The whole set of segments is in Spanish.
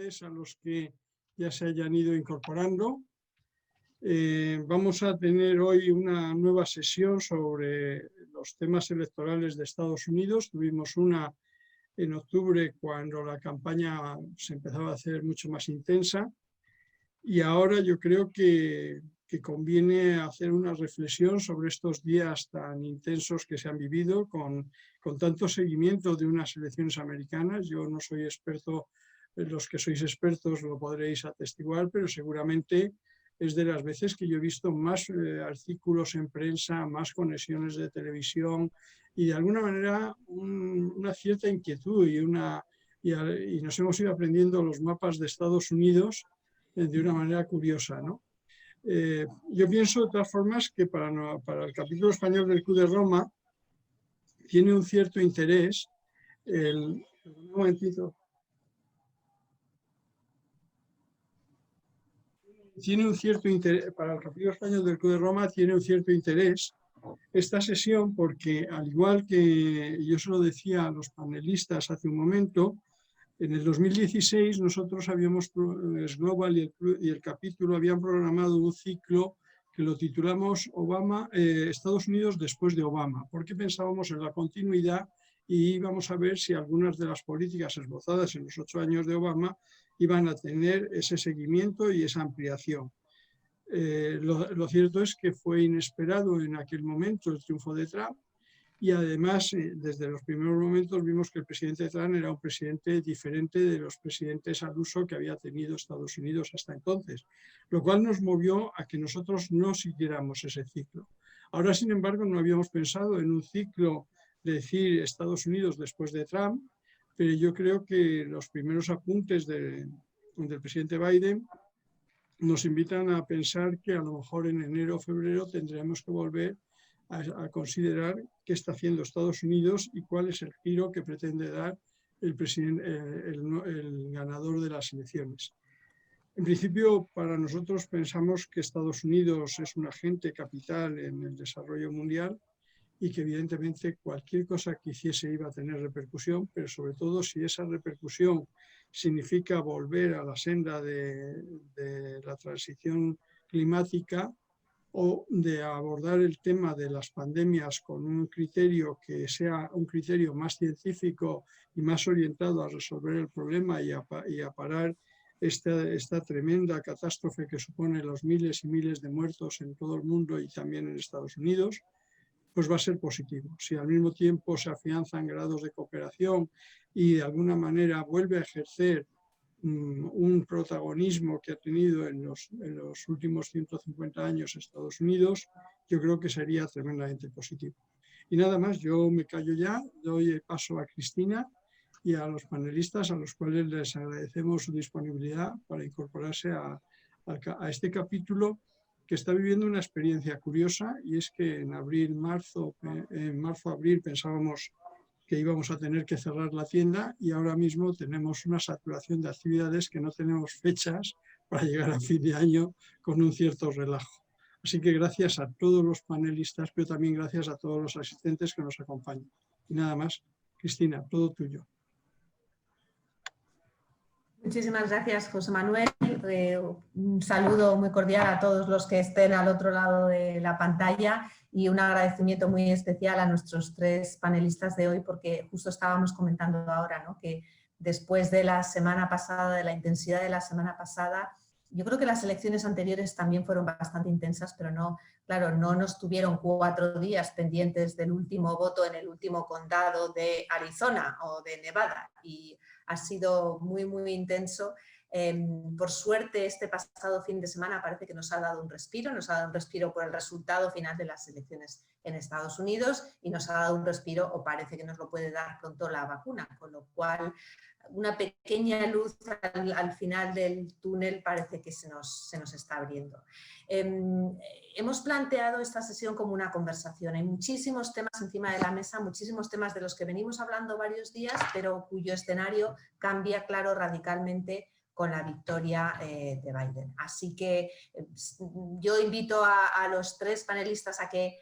tardes a los que ya se hayan ido incorporando. Vamos a tener hoy una nueva sesión sobre los temas electorales de Estados Unidos. Tuvimos una en octubre cuando la campaña se empezaba a hacer mucho más intensa y ahora yo creo que conviene hacer una reflexión sobre estos días tan intensos que se han vivido con tanto seguimiento de unas elecciones americanas. Yo no soy experto, los que sois expertos lo podréis atestiguar, pero seguramente es de las veces que yo he visto más artículos en prensa, más conexiones de televisión y de alguna manera una cierta inquietud y nos hemos ido aprendiendo los mapas de Estados Unidos de una manera curiosa, ¿no? Yo pienso de todas formas que para el capítulo español del Q de Roma tiene un cierto interés un momentito. Tiene un cierto interés, para el capítulo español del Q de Roma tiene un cierto interés esta sesión porque, al igual que yo se lo decía a los panelistas hace un momento, en el 2016 nosotros habíamos, Global y el capítulo habían programado un ciclo que lo titulamos Estados Unidos después de Obama, porque pensábamos en la continuidad y íbamos a ver si algunas de las políticas esbozadas en los 8 años de Obama iban a tener ese seguimiento y esa ampliación. Lo cierto es que fue inesperado en aquel momento el triunfo de Trump y además desde los primeros momentos vimos que el presidente Trump era un presidente diferente de los presidentes al uso que había tenido Estados Unidos hasta entonces, lo cual nos movió a que nosotros no siguiéramos ese ciclo. Ahora, sin embargo, no habíamos pensado en un ciclo de decir Estados Unidos después de Trump, pero yo creo que los primeros apuntes del presidente Biden nos invitan a pensar que a lo mejor en enero o febrero tendremos que volver a considerar qué está haciendo Estados Unidos y cuál es el giro que pretende dar el ganador de las elecciones. En principio, para nosotros pensamos que Estados Unidos es un agente capital en el desarrollo mundial y que evidentemente cualquier cosa que hiciese iba a tener repercusión, pero sobre todo si esa repercusión significa volver a la senda de la transición climática o de abordar el tema de las pandemias con un criterio que sea un criterio más científico y más orientado a resolver el problema y a parar esta tremenda catástrofe que supone los miles y miles de muertos en todo el mundo y también en Estados Unidos, pues va a ser positivo. Si al mismo tiempo se afianzan grados de cooperación y de alguna manera vuelve a ejercer un protagonismo que ha tenido en los últimos 150 años Estados Unidos, yo creo que sería tremendamente positivo. Y nada más, yo me callo ya, doy el paso a Cristina y a los panelistas, a los cuales les agradecemos su disponibilidad para incorporarse a este capítulo que está viviendo una experiencia curiosa, y es que en marzo-abril pensábamos que íbamos a tener que cerrar la tienda y ahora mismo tenemos una saturación de actividades que no tenemos fechas para llegar a fin de año con un cierto relajo. Así que gracias a todos los panelistas, pero también gracias a todos los asistentes que nos acompañan. Y nada más, Cristina, todo tuyo. Muchísimas gracias, José Manuel. Un saludo muy cordial a todos los que estén al otro lado de la pantalla y un agradecimiento muy especial a nuestros 3 panelistas de hoy, porque justo estábamos comentando ahora, ¿no?, que después de la semana pasada, de la intensidad de la semana pasada, yo creo que las elecciones anteriores también fueron bastante intensas, pero no, claro, no nos tuvieron 4 días pendientes del último voto en el último condado de Arizona o de Nevada, y ha sido muy, muy intenso. Por suerte, este pasado fin de semana parece que nos ha dado un respiro por el resultado final de las elecciones en Estados Unidos, y nos ha dado un respiro, o parece que nos lo puede dar pronto, la vacuna, con lo cual una pequeña luz al final del túnel parece que se nos está abriendo. Hemos planteado esta sesión como una conversación. Hay muchísimos temas encima de la mesa, muchísimos temas de los que venimos hablando varios días, pero cuyo escenario cambia, claro, radicalmente con la victoria de Biden. Así que yo invito a los 3 panelistas a que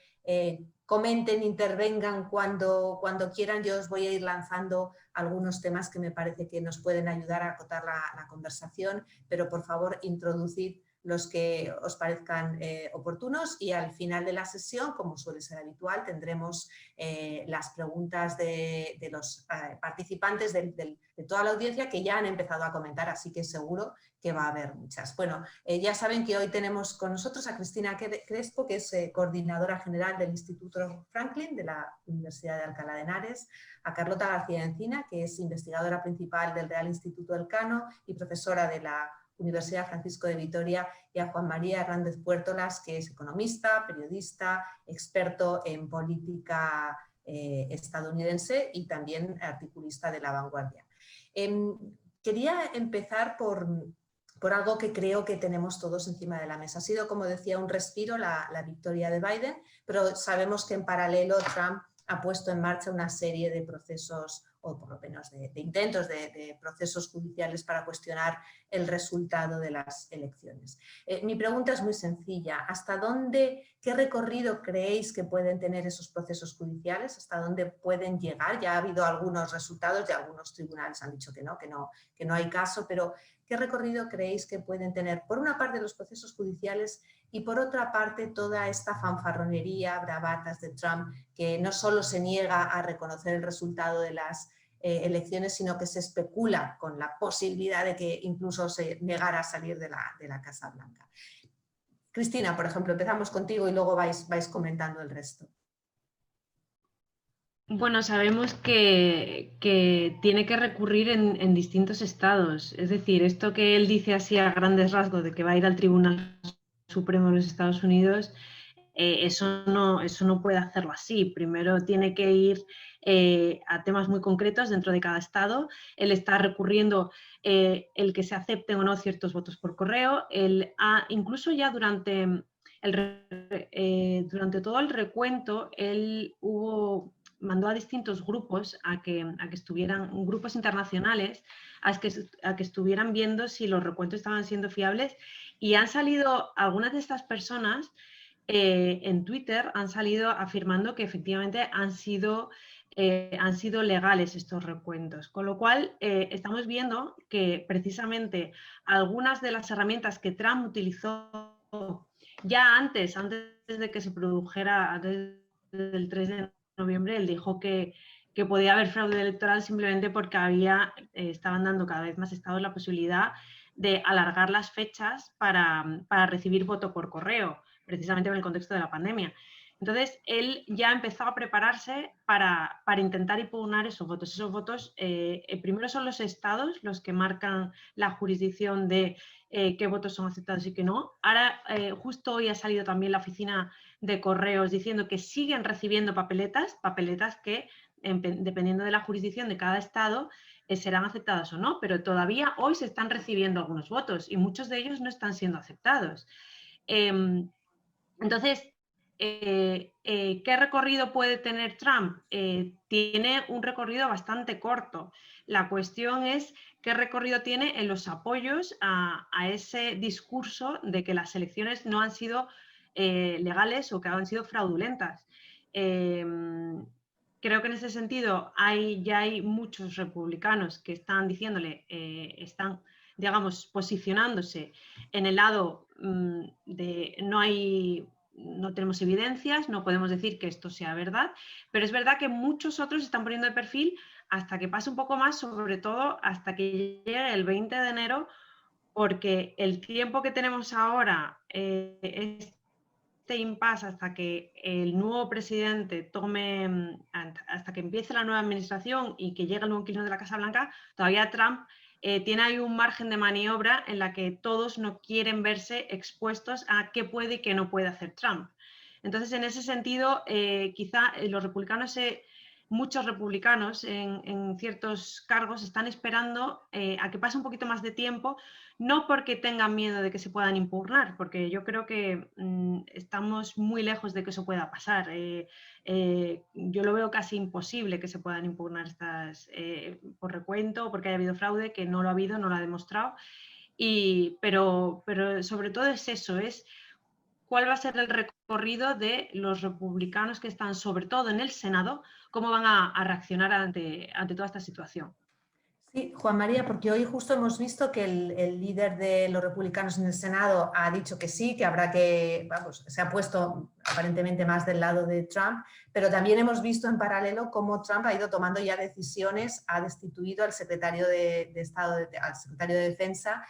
comenten, intervengan cuando quieran. Yo os voy a ir lanzando algunos temas que me parece que nos pueden ayudar a acotar la conversación, pero por favor introducid los que os parezcan oportunos, y al final de la sesión, como suele ser habitual, tendremos las preguntas de los participantes de toda la audiencia, que ya han empezado a comentar, así que seguro que va a haber muchas. Bueno, ya saben que hoy tenemos con nosotros a Cristina Crespo, que es coordinadora general del Instituto Franklin de la Universidad de Alcalá de Henares, a Carlota García Encina, que es investigadora principal del Real Instituto Elcano y profesora de la Universidad Francisco de Vitoria, y a Juan María Hernández Puertolas, que es economista, periodista, experto en política estadounidense y también articulista de La Vanguardia. Quería empezar por algo que creo que tenemos todos encima de la mesa. Ha sido, como decía, un respiro la victoria de Biden, pero sabemos que en paralelo Trump ha puesto en marcha una serie de procesos, o por lo menos de intentos de procesos judiciales para cuestionar el resultado de las elecciones. Mi pregunta es muy sencilla. ¿Hasta dónde, qué recorrido creéis que pueden tener esos procesos judiciales? ¿Hasta dónde pueden llegar? Ya ha habido algunos resultados, ya algunos tribunales han dicho que no hay caso, pero ¿qué recorrido creéis que pueden tener, por una parte, los procesos judiciales y por otra parte toda esta fanfarronería, bravatas de Trump, que no solo se niega a reconocer el resultado de las elecciones, sino que se especula con la posibilidad de que incluso se negara a salir de la Casa Blanca? Cristina, por ejemplo, empezamos contigo y luego vais comentando el resto. Bueno, sabemos que tiene que recurrir en distintos estados. Es decir, esto que él dice así a grandes rasgos de que va a ir al Tribunal Supremo de los Estados Unidos, eso no puede hacerlo así. Primero tiene que ir a temas muy concretos dentro de cada estado. Él está recurriendo el que se acepten o no ciertos votos por correo. Incluso ya durante todo el recuento, él mandó a distintos grupos a que estuvieran, grupos internacionales, a que estuvieran viendo si los recuentos estaban siendo fiables, y han salido algunas de estas personas en Twitter, han salido afirmando que efectivamente han sido legales estos recuentos, con lo cual estamos viendo que precisamente algunas de las herramientas que Trump utilizó ya antes de que se produjera, antes del 3 de noviembre, él dijo que podía haber fraude electoral simplemente porque estaban dando cada vez más estados la posibilidad de alargar las fechas para recibir voto por correo, precisamente en el contexto de la pandemia. Entonces, él ya empezó a prepararse para intentar impugnar esos votos. Esos votos, primero son los estados los que marcan la jurisdicción de qué votos son aceptados y qué no. Ahora, justo hoy ha salido también la oficina de correos diciendo que siguen recibiendo papeletas que, dependiendo de la jurisdicción de cada estado, serán aceptadas o no, pero todavía hoy se están recibiendo algunos votos y muchos de ellos no están siendo aceptados. Entonces, ¿qué recorrido puede tener Trump? Tiene un recorrido bastante corto. La cuestión es qué recorrido tiene en los apoyos a ese discurso de que las elecciones no han sido legales o que han sido fraudulentas. Creo que en ese sentido ya hay muchos republicanos que están diciéndole, están, digamos, posicionándose en el lado de no tenemos evidencias, no podemos decir que esto sea verdad, pero es verdad que muchos otros están poniendo de perfil hasta que pase un poco más, sobre todo hasta que llegue el 20 de enero, porque el tiempo que tenemos ahora, este impasse hasta que el nuevo presidente hasta que empiece la nueva administración y que llegue el nuevo inquilino de la Casa Blanca, todavía Trump tiene ahí un margen de maniobra en la que todos no quieren verse expuestos a qué puede y qué no puede hacer Trump. Entonces, en ese sentido, quizá muchos republicanos en ciertos cargos están esperando a que pase un poquito más de tiempo, no porque tengan miedo de que se puedan impugnar, porque yo creo que estamos muy lejos de que eso pueda pasar. Yo lo veo casi imposible que se puedan impugnar estas por recuento, porque haya habido fraude, que no lo ha habido, no lo ha demostrado. Pero sobre todo es eso, es cuál va a ser el recorrido de los republicanos que están sobre todo en el Senado, cómo van a reaccionar ante toda esta situación. Sí, Juan María, porque hoy justo hemos visto que el líder de los republicanos en el Senado ha dicho que sí, que habrá que, vamos, se ha puesto aparentemente más del lado de Trump, pero también hemos visto en paralelo cómo Trump ha ido tomando ya decisiones, ha destituido al secretario de Estado, al secretario de Defensa.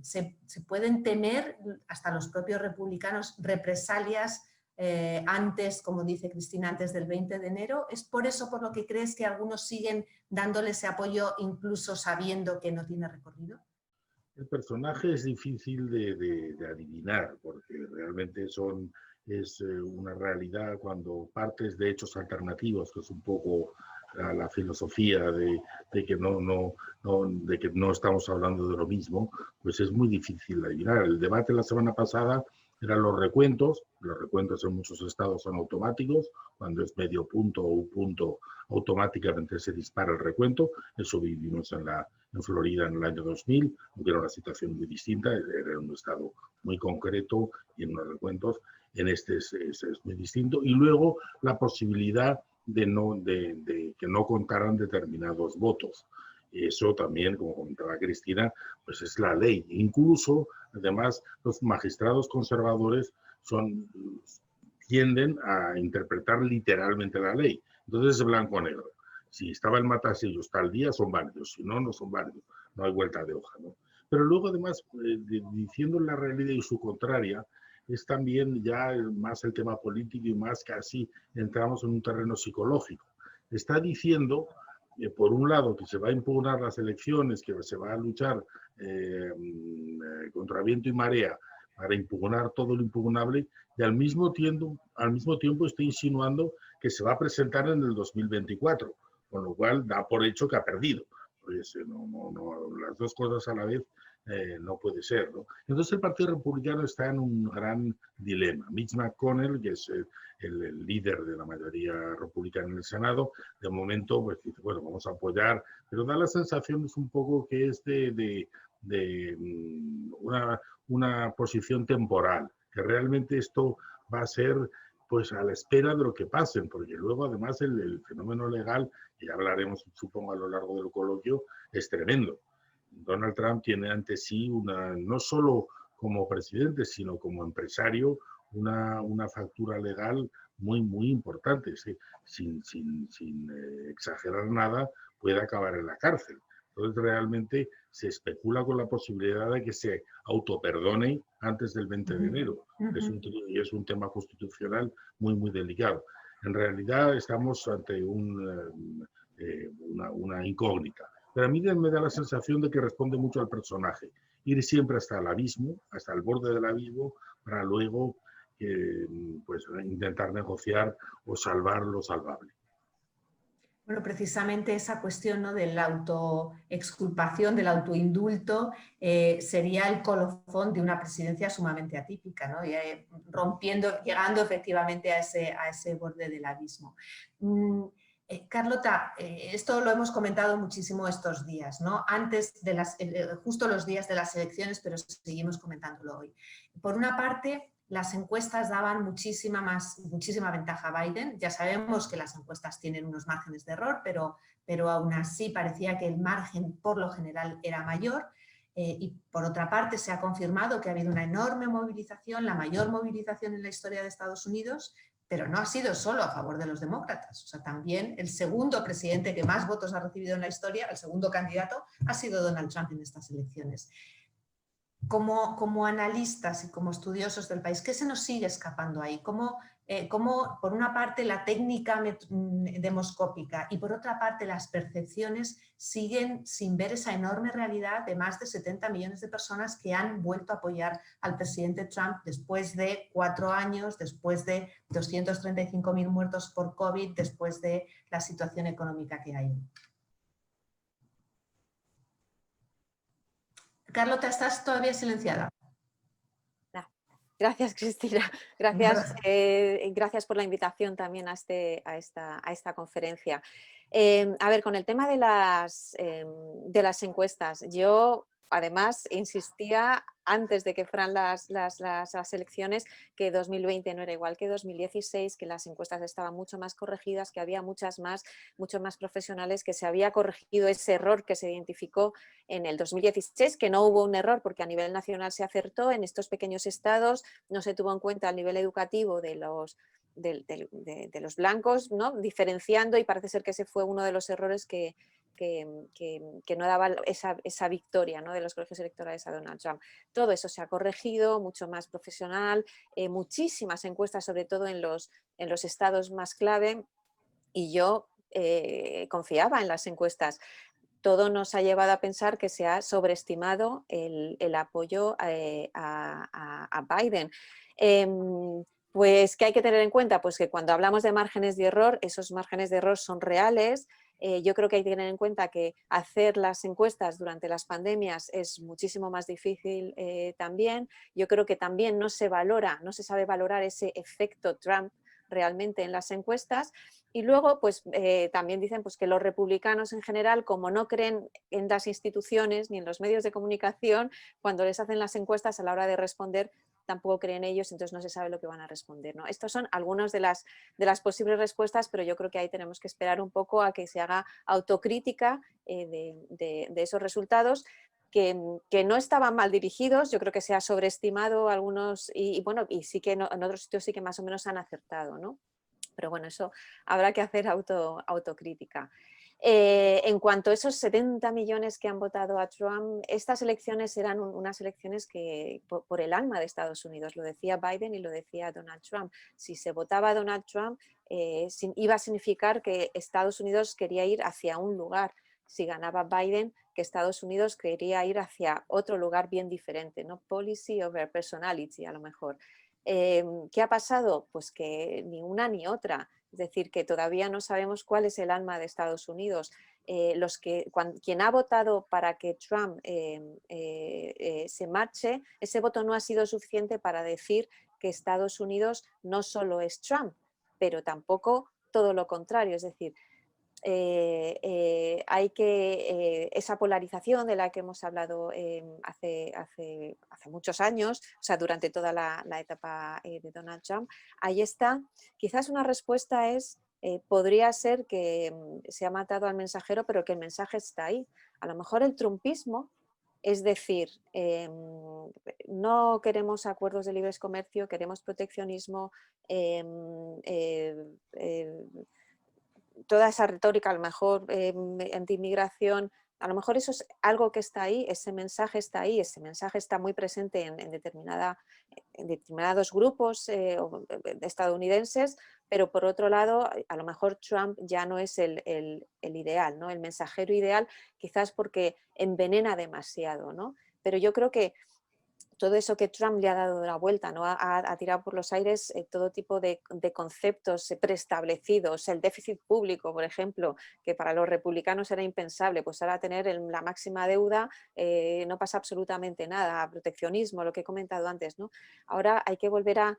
Se pueden temer hasta los propios republicanos represalias antes, como dice Cristina, antes del 20 de enero. ¿Es por eso por lo que crees que algunos siguen dándole ese apoyo incluso sabiendo que no tiene recorrido? El personaje es difícil de adivinar porque realmente es una realidad cuando partes de hechos alternativos, que es un poco la filosofía de que no estamos hablando de lo mismo, pues es muy difícil de adivinar. El debate la semana pasada eran los recuentos en muchos estados son automáticos, cuando es medio punto o un punto automáticamente se dispara el recuento, eso vivimos en Florida en el año 2000, aunque era una situación muy distinta, era un estado muy concreto y en unos recuentos, en este es muy distinto, y luego la posibilidad de que no contaran determinados votos. Eso también, como comentaba Cristina, pues es la ley. Incluso, además, los magistrados conservadores tienden a interpretar literalmente la ley. Entonces es blanco o negro. Si estaba el matasellos tal día, son válidos. Si no, no son válidos. No hay vuelta de hoja, ¿no? Pero luego, además, diciendo la realidad y su contraria, es también ya más el tema político y más casi entramos en un terreno psicológico. Está diciendo, por un lado, que se va a impugnar las elecciones, que se va a luchar contra viento y marea para impugnar todo lo impugnable, y al mismo tiempo está insinuando que se va a presentar en el 2024, con lo cual da por hecho que ha perdido. Pues, las dos cosas a la vez no puede ser, ¿no? Entonces el Partido Republicano está en un gran dilema. Mitch McConnell, que es el líder de la mayoría republicana en el Senado, de momento pues dice, bueno, vamos a apoyar, pero da la sensación es un poco que es de una posición temporal, que realmente esto va a ser pues a la espera de lo que pasen, porque luego además el fenómeno legal, que ya hablaremos supongo a lo largo del coloquio, es tremendo. Donald Trump tiene ante sí no solo como presidente, sino como empresario, una factura legal muy, muy importante. Sin exagerar nada, puede acabar en la cárcel. Entonces realmente se especula con la posibilidad de que se autoperdone antes del 20 de enero. Es un tema constitucional muy, muy delicado. En realidad estamos ante una incógnita. Pero a mí me da la sensación de que responde mucho al personaje. Ir siempre hasta el abismo, hasta el borde del abismo, para luego pues, intentar negociar o salvar lo salvable. Bueno, precisamente esa cuestión, ¿no?, de la autoexculpación, del autoindulto, sería el colofón de una presidencia sumamente atípica, ¿no? Y, llegando efectivamente a ese borde del abismo. Carlota, esto lo hemos comentado muchísimo estos días, ¿no? Antes de justo los días de las elecciones, pero seguimos comentándolo hoy. Por una parte, las encuestas daban muchísima ventaja a Biden. Ya sabemos que las encuestas tienen unos márgenes de error, pero aún así parecía que el margen por lo general era mayor. Y por otra parte se ha confirmado que ha habido una enorme movilización, la mayor movilización en la historia de Estados Unidos, pero no ha sido solo a favor de los demócratas. O sea, también el segundo presidente que más votos ha recibido en la historia, el segundo candidato, ha sido Donald Trump en estas elecciones. Como analistas y como estudiosos del país, ¿qué se nos sigue escapando ahí? ¿Cómo, por una parte, la técnica demoscópica y por otra parte, las percepciones siguen sin ver esa enorme realidad de más de 70 millones de personas que han vuelto a apoyar al presidente Trump después de 4 años, después de 235.000 muertos por COVID, después de la situación económica que hay? Carlota, ¿estás todavía silenciada? Gracias, Cristina. Gracias, gracias por la invitación también a esta conferencia. A ver, con el tema de las encuestas, yo además insistía antes de que fueran las elecciones que 2020 no era igual que 2016, que las encuestas estaban mucho más corregidas, que había mucho más profesionales, que se había corregido ese error que se identificó en el 2016, que no hubo un error porque a nivel nacional se acertó, en estos pequeños estados no se tuvo en cuenta el nivel educativo de los blancos, ¿no? Diferenciando, y parece ser que ese fue uno de los errores que no daba esa victoria, ¿no?, de los colegios electorales a Donald Trump. Todo eso se ha corregido, mucho más profesional, muchísimas encuestas, sobre todo en los estados más clave, y yo confiaba en las encuestas. Todo nos ha llevado a pensar que se ha sobreestimado el apoyo a Biden. Pues, ¿qué hay que tener en cuenta? Pues que cuando hablamos de márgenes de error, esos márgenes de error son reales. Yo creo que hay que tener en cuenta que hacer las encuestas durante las pandemias es muchísimo más difícil también. Yo creo que también no se sabe valorar ese efecto Trump realmente en las encuestas. Y luego, pues también dicen pues, que los republicanos en general, como no creen en las instituciones ni en los medios de comunicación, cuando les hacen las encuestas a la hora de responder, tampoco creen ellos, entonces no se sabe lo que van a responder, ¿no? Estos son algunas de las posibles respuestas, pero yo creo que ahí tenemos que esperar un poco a que se haga autocrítica de esos resultados, que no estaban mal dirigidos. Yo creo que se ha sobreestimado algunos y bueno, y sí que en otros sitios sí que más o menos han acertado, ¿no? Pero bueno, eso habrá que hacer autocrítica. En cuanto a esos 70 millones que han votado a Trump, estas elecciones eran unas elecciones que por el alma de Estados Unidos, lo decía Biden y lo decía Donald Trump. Si se votaba a Donald Trump, iba a significar que Estados Unidos quería ir hacia un lugar. Si ganaba Biden, que Estados Unidos quería ir hacia otro lugar bien diferente, ¿no? Policy over personality, a lo mejor. ¿Qué ha pasado? Pues que ni una ni otra. Es decir, que todavía no sabemos cuál es el alma de Estados Unidos. Quien ha votado para que Trump se marche, ese voto no ha sido suficiente para decir que Estados Unidos no solo es Trump, pero tampoco todo lo contrario. Es decir, hay que esa polarización de la que hemos hablado hace muchos años, o sea, durante toda la etapa de Donald Trump, ahí está. Quizás una respuesta podría ser que se ha matado al mensajero, pero que el mensaje está ahí. A lo mejor el trumpismo, es decir, no queremos acuerdos de libre comercio, queremos proteccionismo, toda esa retórica, a lo mejor anti-inmigración, a lo mejor eso es algo que está ahí, ese mensaje está ahí, ese mensaje está muy presente en determinados grupos estadounidenses, pero por otro lado, a lo mejor Trump ya no es el ideal, ¿no? El mensajero ideal, quizás porque envenena demasiado, ¿no? Pero yo creo que todo eso que Trump le ha dado la vuelta, ¿no? Ha tirado por los aires todo tipo de conceptos preestablecidos. El déficit público, por ejemplo, que para los republicanos era impensable, pues ahora tener la máxima deuda no pasa absolutamente nada. Proteccionismo, lo que he comentado antes, ¿no? Ahora hay que volver a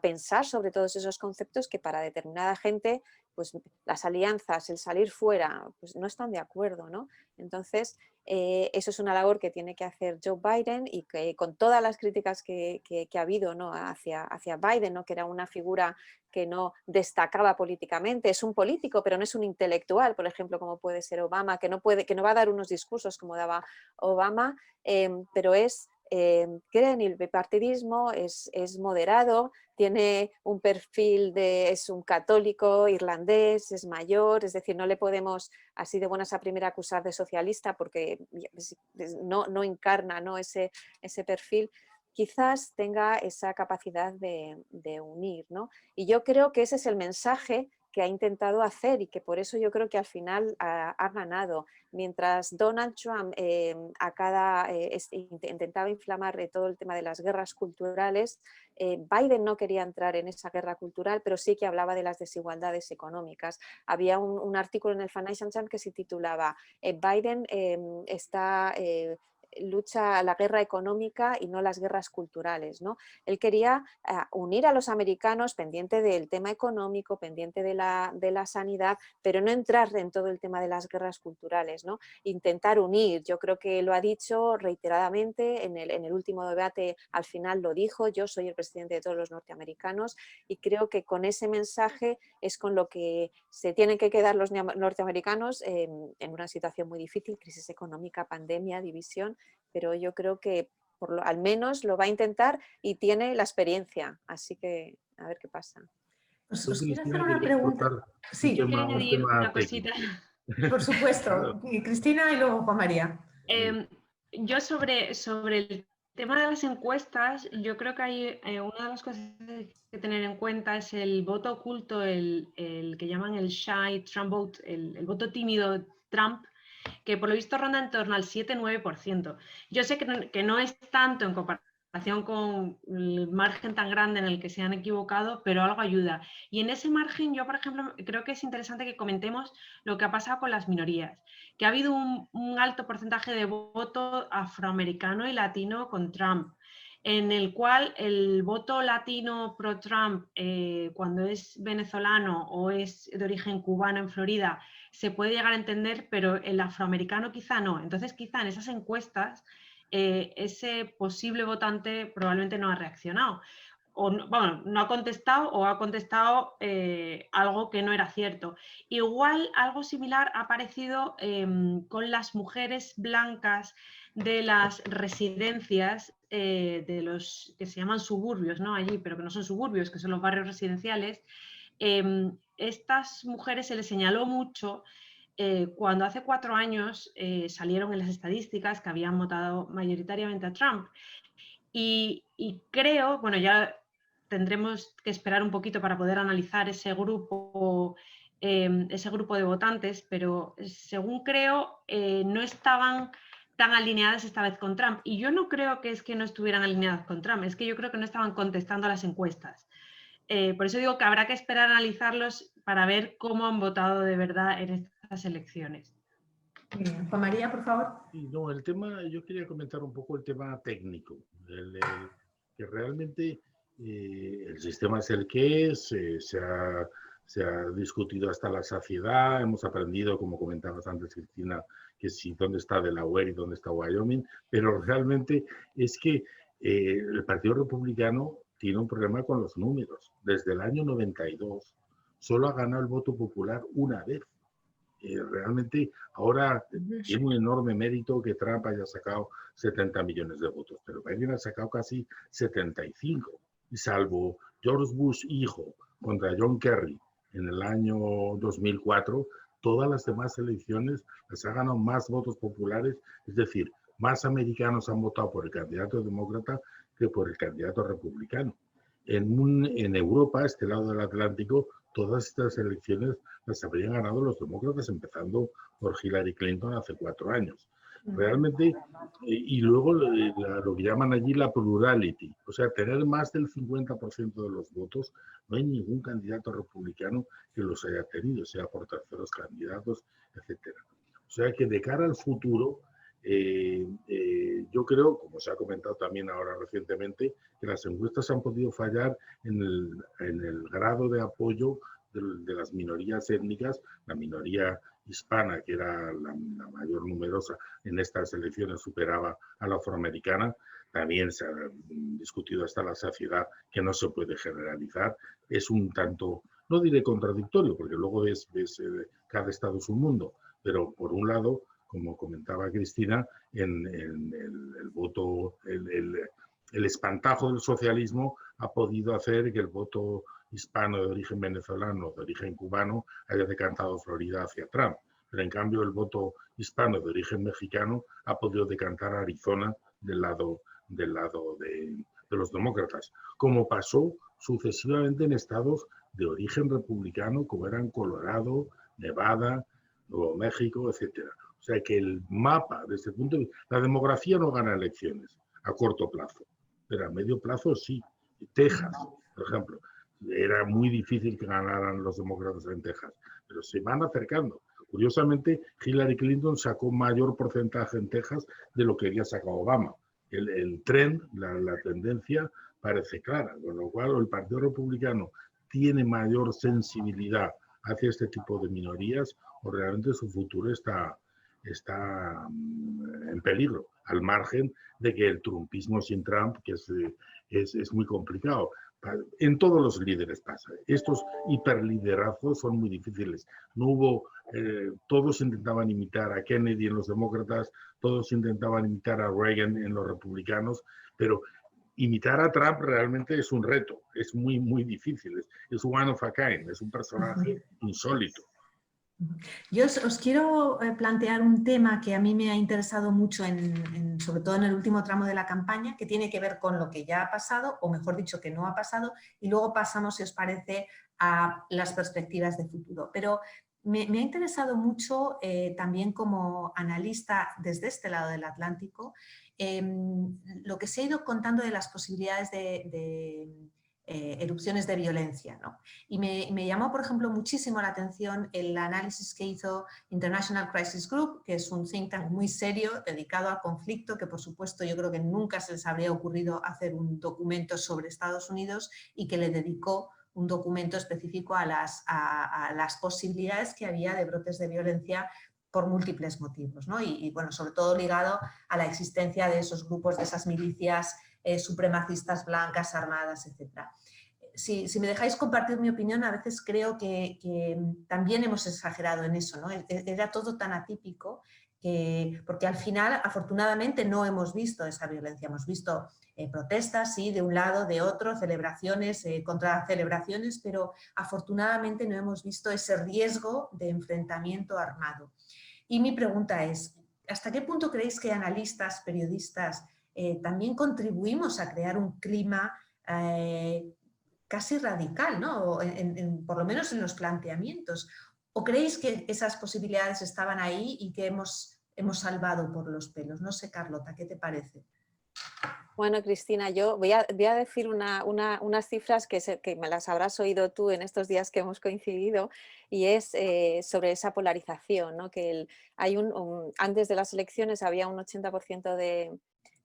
pensar sobre todos esos conceptos que para determinada gente, pues las alianzas, el salir fuera, pues no están de acuerdo, ¿no? Entonces, eso es una labor que tiene que hacer Joe Biden, y que con todas las críticas que ha habido, ¿no?, hacia Biden, ¿no?, que era una figura que no destacaba políticamente. Es un político, pero no es un intelectual, por ejemplo, como puede ser Obama, que no va a dar unos discursos como daba Obama, pero cree en el bipartidismo, es moderado, tiene un perfil es un católico irlandés, es mayor, es decir, no le podemos así de buenas a primera acusar de socialista porque no encarna, ¿no?, ese perfil. Quizás tenga esa capacidad de unir, ¿no? Y yo creo que ese es el mensaje que ha intentado hacer, y que por eso yo creo que al final ha ganado. Mientras Donald Trump intentaba inflamar todo el tema de las guerras culturales, Biden no quería entrar en esa guerra cultural, pero sí que hablaba de las desigualdades económicas. Había un artículo en el Financial Times que se titulaba Biden está lucha, la guerra económica y no las guerras culturales, ¿no? Él quería unir a los americanos pendiente del tema económico, pendiente de la sanidad, pero no entrar en todo el tema de las guerras culturales, ¿no? Intentar unir. Yo creo que lo ha dicho reiteradamente en el último debate, al final lo dijo: yo soy el presidente de todos los norteamericanos, y creo que con ese mensaje es con lo que se tienen que quedar los norteamericanos en una situación muy difícil, crisis económica, pandemia, división, pero yo creo que al menos lo va a intentar y tiene la experiencia, así que a ver qué pasa. Pues Tú, os quiero hacer Cristina, una querías pregunta. aportar Sí, Yo quería un añadir tema una técnico. cosita. por supuesto. Claro. Y Cristina y luego Juan María. Yo sobre el tema de las encuestas, yo creo que hay una de las cosas que tener en cuenta es el voto oculto, el que llaman el shy Trump vote, el voto tímido Trump, que por lo visto ronda en torno al 7-9%. Yo sé que no es tanto en comparación con el margen tan grande en el que se han equivocado, pero algo ayuda. Y en ese margen yo, por ejemplo, creo que es interesante que comentemos lo que ha pasado con las minorías, que ha habido un alto porcentaje de voto afroamericano y latino con Trump, en el cual el voto latino pro-Trump, cuando es venezolano o es de origen cubano en Florida, se puede llegar a entender, pero el afroamericano quizá no. Entonces, quizá en esas encuestas ese posible votante probablemente no ha reaccionado. O no, bueno, no ha contestado o ha contestado algo que no era cierto. Igual algo similar ha aparecido con las mujeres blancas de las residencias de los que se llaman suburbios, ¿no? Allí, pero que no son suburbios, que son los barrios residenciales. Estas mujeres se les señaló mucho cuando hace 4 años salieron en las estadísticas que habían votado mayoritariamente a Trump. Y creo, bueno, ya tendremos que esperar un poquito para poder analizar ese grupo de votantes, pero según creo no estaban tan alineadas esta vez con Trump. Y yo no creo que es que no estuvieran alineadas con Trump, es que yo creo que no estaban contestando a las encuestas. Por eso digo que habrá que esperar a analizarlos para ver cómo han votado de verdad en estas elecciones. Bien. Juan María, por favor. Sí, no, el tema, yo quería comentar un poco el tema técnico, que realmente el sistema es el que es, se ha discutido hasta la saciedad, hemos aprendido, como comentabas antes, Cristina, que sí, dónde está Delaware y dónde está Wyoming, pero realmente es que el Partido Republicano tiene un problema con los números. Desde el año 92 solo ha ganado el voto popular una vez. Realmente ahora tiene un enorme mérito que Trump haya sacado 70 millones de votos, pero Biden ha sacado casi 75. Y salvo George Bush hijo contra John Kerry en el año 2004, todas las demás elecciones las ha ganado más votos populares, es decir, más americanos han votado por el candidato demócrata que por el candidato republicano. En Europa, este lado del Atlántico, todas estas elecciones las habrían ganado los demócratas, empezando por Hillary Clinton hace 4 años. Realmente, y luego lo que llaman allí la plurality, o sea, tener más del 50% de los votos, no hay ningún candidato republicano que los haya tenido, sea por terceros candidatos, etc. O sea que de cara al futuro, yo creo, como se ha comentado también ahora recientemente, que las encuestas han podido fallar en el grado de apoyo de las minorías étnicas, la minoría hispana, que era la mayor numerosa en estas elecciones, superaba a la afroamericana. También se ha discutido hasta la saciedad que no se puede generalizar. Es un tanto, no diré contradictorio, porque luego ves cada estado es un mundo, pero por un lado, como comentaba Cristina, en el voto, el espantajo del socialismo ha podido hacer que el voto hispano de origen venezolano, de origen cubano, haya decantado Florida hacia Trump. Pero en cambio el voto hispano de origen mexicano ha podido decantar a Arizona del lado de los demócratas, como pasó sucesivamente en estados de origen republicano, como eran Colorado, Nevada, Nuevo México, etc. O sea que el mapa, desde el punto de vista, la demografía no gana elecciones a corto plazo, pero a medio plazo sí. Texas, por ejemplo, era muy difícil que ganaran los demócratas en Texas, pero se van acercando. Curiosamente, Hillary Clinton sacó mayor porcentaje en Texas de lo que había sacado Obama. El trend, la tendencia parece clara, con lo cual el Partido Republicano tiene mayor sensibilidad hacia este tipo de minorías o realmente su futuro está en peligro, al margen de que el trumpismo sin Trump, que es muy complicado. En todos los líderes pasa. Estos hiperliderazgos son muy difíciles. No hubo, todos intentaban imitar a Kennedy en los demócratas, todos intentaban imitar a Reagan en los republicanos, pero imitar a Trump realmente es un reto, es muy, muy difícil. Es one of a kind, es un personaje insólito. Yo os quiero plantear un tema que a mí me ha interesado mucho, sobre todo en el último tramo de la campaña, que tiene que ver con lo que ya ha pasado, o mejor dicho, que no ha pasado, y luego pasamos, si os parece, a las perspectivas de futuro. Pero me ha interesado mucho también como analista desde este lado del Atlántico, lo que se ha ido contando de las posibilidades de erupciones de violencia, ¿no? Y me llamó, por ejemplo, muchísimo la atención el análisis que hizo International Crisis Group, que es un think tank muy serio dedicado al conflicto, que por supuesto yo creo que nunca se les habría ocurrido hacer un documento sobre Estados Unidos y que le dedicó un documento específico a las posibilidades que había de brotes de violencia por múltiples motivos, ¿no? Y bueno, sobre todo ligado a la existencia de esos grupos, de esas milicias supremacistas blancas, armadas, etc. Si me dejáis compartir mi opinión, a veces creo que también hemos exagerado en eso, ¿no? Era todo tan atípico, porque al final, afortunadamente, no hemos visto esa violencia. Hemos visto protestas, sí, de un lado, de otro, celebraciones, contra celebraciones, pero afortunadamente no hemos visto ese riesgo de enfrentamiento armado. Y mi pregunta es, ¿hasta qué punto creéis que analistas, periodistas, también contribuimos a crear un clima casi radical, ¿no? Por lo menos en los planteamientos? ¿O creéis que esas posibilidades estaban ahí y que hemos salvado por los pelos? No sé, Carlota, ¿qué te parece? Bueno, Cristina, yo voy a decir unas cifras que me las habrás oído tú en estos días que hemos coincidido, y es sobre esa polarización, ¿no? Que antes de las elecciones había un 80%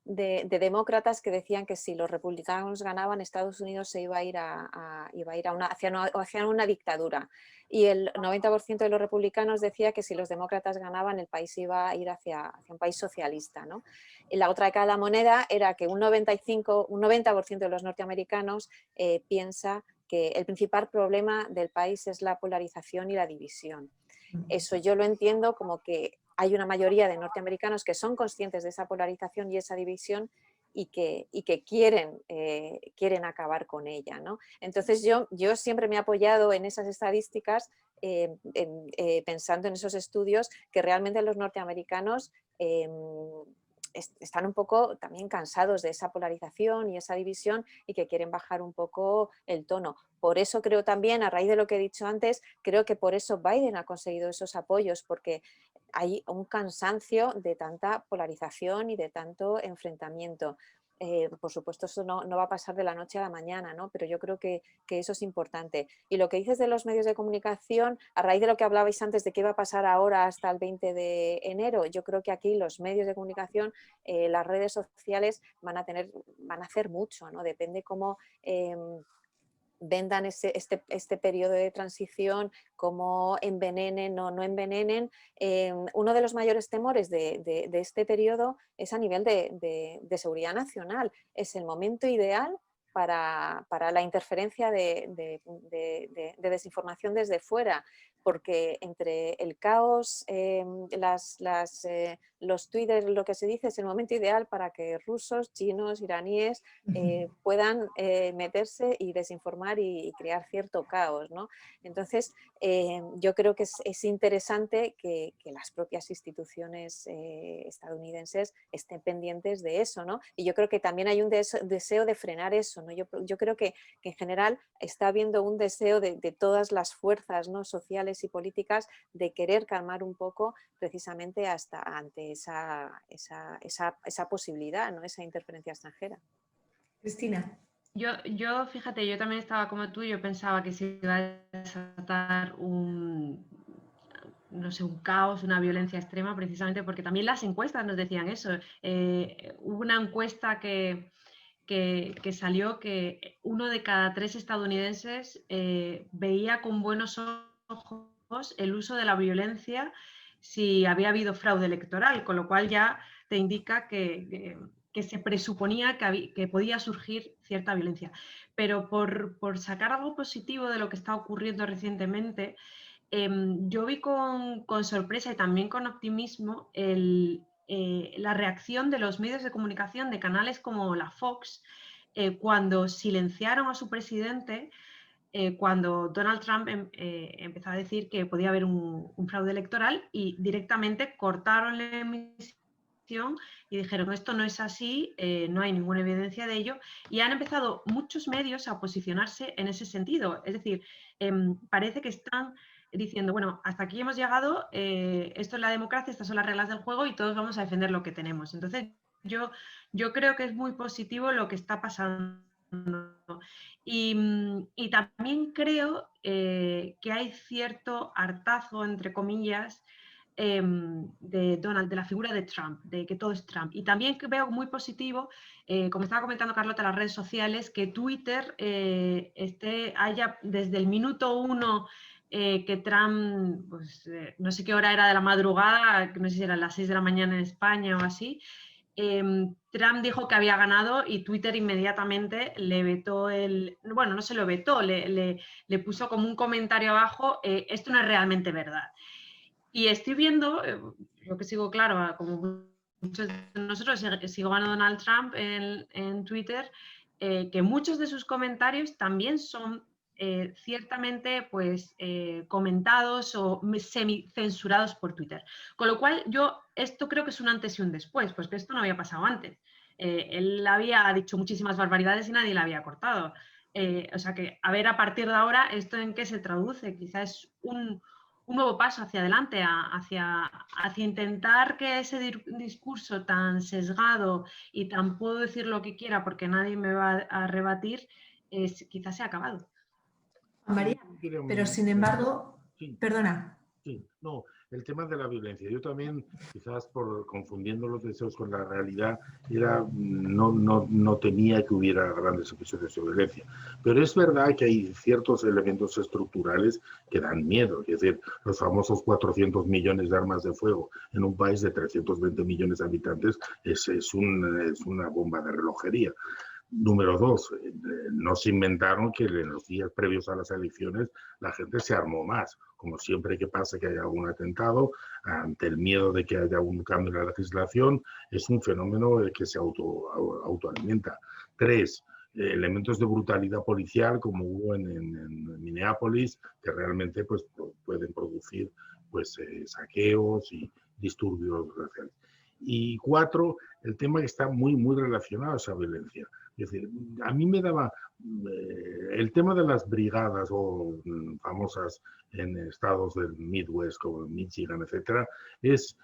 de demócratas que decían que si los republicanos ganaban, Estados Unidos se iba a ir hacia una dictadura. Y el 90% de los republicanos decía que si los demócratas ganaban, el país iba a ir hacia un país socialista, ¿no? Y la otra cara de la moneda era que un 90% de los norteamericanos piensa que el principal problema del país es la polarización y la división. Eso yo lo entiendo como que hay una mayoría de norteamericanos que son conscientes de esa polarización y esa división y que quieren acabar con ella, ¿no? Entonces yo siempre me he apoyado en esas estadísticas pensando en esos estudios que realmente los norteamericanos están un poco también cansados de esa polarización y esa división y que quieren bajar un poco el tono. Por eso creo también, a raíz de lo que he dicho antes, creo que por eso Biden ha conseguido esos apoyos, porque hay un cansancio de tanta polarización y de tanto enfrentamiento. Por supuesto, eso no va a pasar de la noche a la mañana, ¿no? Pero yo creo que eso es importante. Y lo que dices de los medios de comunicación, a raíz de lo que hablabais antes de qué va a pasar ahora hasta el 20 de enero, yo creo que aquí los medios de comunicación, las redes sociales van a hacer mucho, ¿no? Depende cómo vendan este periodo de transición, cómo envenenen o no envenenen. Uno de los mayores temores de este periodo es a nivel de seguridad nacional. Es el momento ideal para la interferencia de desinformación desde fuera, porque entre el caos, los twitters, lo que se dice es el momento ideal para que rusos, chinos, iraníes puedan meterse y desinformar y crear cierto caos, ¿no? Entonces, yo creo que es interesante que las propias instituciones estadounidenses estén pendientes de eso, ¿no? Y yo creo que también hay un deseo de frenar eso, ¿no? Yo creo que en general está habiendo un deseo de todas las fuerzas, ¿no?, sociales y políticas de querer calmar un poco precisamente ante esa posibilidad, ¿no?, esa interferencia extranjera. Cristina. Yo, fíjate, yo también estaba como tú, yo pensaba que se iba a desatar no sé, un caos, una violencia extrema, precisamente porque también las encuestas nos decían eso. Hubo una encuesta que salió que 1 de cada 3 estadounidenses veía con buenos ojos el uso de la violencia si había habido fraude electoral, con lo cual ya te indica que se presuponía que podía surgir cierta violencia. Pero por sacar algo positivo de lo que está ocurriendo recientemente, yo vi con sorpresa y también con optimismo la reacción de los medios de comunicación de canales como la Fox cuando silenciaron a su presidente, cuando Donald Trump empezó a decir que podía haber un fraude electoral, y directamente cortaron la emisión y dijeron esto no es así, no hay ninguna evidencia de ello, y han empezado muchos medios a posicionarse en ese sentido. Es decir, parece que están diciendo, bueno, hasta aquí hemos llegado, esto es la democracia, estas son las reglas del juego y todos vamos a defender lo que tenemos. Entonces, yo creo que es muy positivo lo que está pasando. Y también creo que hay cierto hartazgo, entre comillas, de Donald, de la figura de Trump, de que todo es Trump. Y también veo muy positivo, como estaba comentando Carlota, las redes sociales, que Twitter haya desde el minuto 1 que Trump, pues, no sé qué hora era de la madrugada, no sé si eran las 6 de la mañana en España o así, Trump dijo que había ganado y Twitter inmediatamente le vetó bueno, no se lo vetó, le puso como un comentario abajo, esto no es realmente verdad. Y estoy viendo, yo que sigo, claro, como muchos de nosotros, sigo a Donald Trump en Twitter, que muchos de sus comentarios también son ciertamente pues, comentados o semi-censurados por Twitter. Con lo cual, yo esto creo que es un antes y un después, pues que esto no había pasado antes. Él había dicho muchísimas barbaridades y nadie la había cortado. O sea que, a ver, a partir de ahora, ¿esto en qué se traduce? Quizás es un nuevo paso hacia adelante, hacia intentar que ese discurso tan sesgado y tan puedo decir lo que quiera porque nadie me va a rebatir, quizás se ha acabado. María, pero sin embargo, sí. Perdona. Sí, no, el tema de la violencia. Yo también, quizás por confundiendo los deseos con la realidad, no temía que hubiera grandes episodios de violencia. Pero es verdad que hay ciertos elementos estructurales que dan miedo. Es decir, los famosos 400 millones de armas de fuego en un país de 320 millones de habitantes es una bomba de relojería. Número 2, no se inventaron que en los días previos a las elecciones la gente se armó más. Como siempre que pasa que haya algún atentado, ante el miedo de que haya un cambio en la legislación, es un fenómeno que se autoalimenta. 3, elementos de brutalidad policial como hubo en Minneapolis, que realmente pues, pueden producir pues, saqueos y disturbios raciales. Y 4, el tema que está muy relacionado a esa violencia. Es decir, a mí me daba el tema de las brigadas o famosas en estados del Midwest como Michigan, etcétera, es,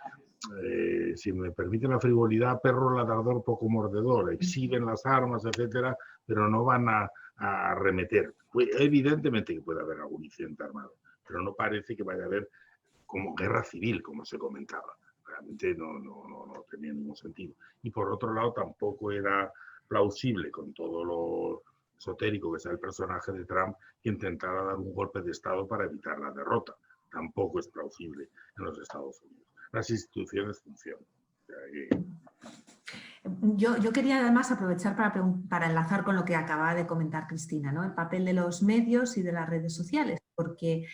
si me permiten la frivolidad, perro ladrador, poco mordedor. Exhiben las armas, etcétera, pero no van a arremeter. Evidentemente que puede haber algún incidente armado, pero no parece que vaya a haber como guerra civil, como se comentaba. Realmente no tenía ningún sentido. Y por otro lado, tampoco era plausible, con todo lo esotérico que sea el personaje de Trump, que intentara dar un golpe de Estado para evitar la derrota. Tampoco es plausible en los Estados Unidos. Las instituciones funcionan. Yo quería además aprovechar para enlazar con lo que acaba de comentar Cristina, ¿no? El papel de los medios y de las redes sociales, porque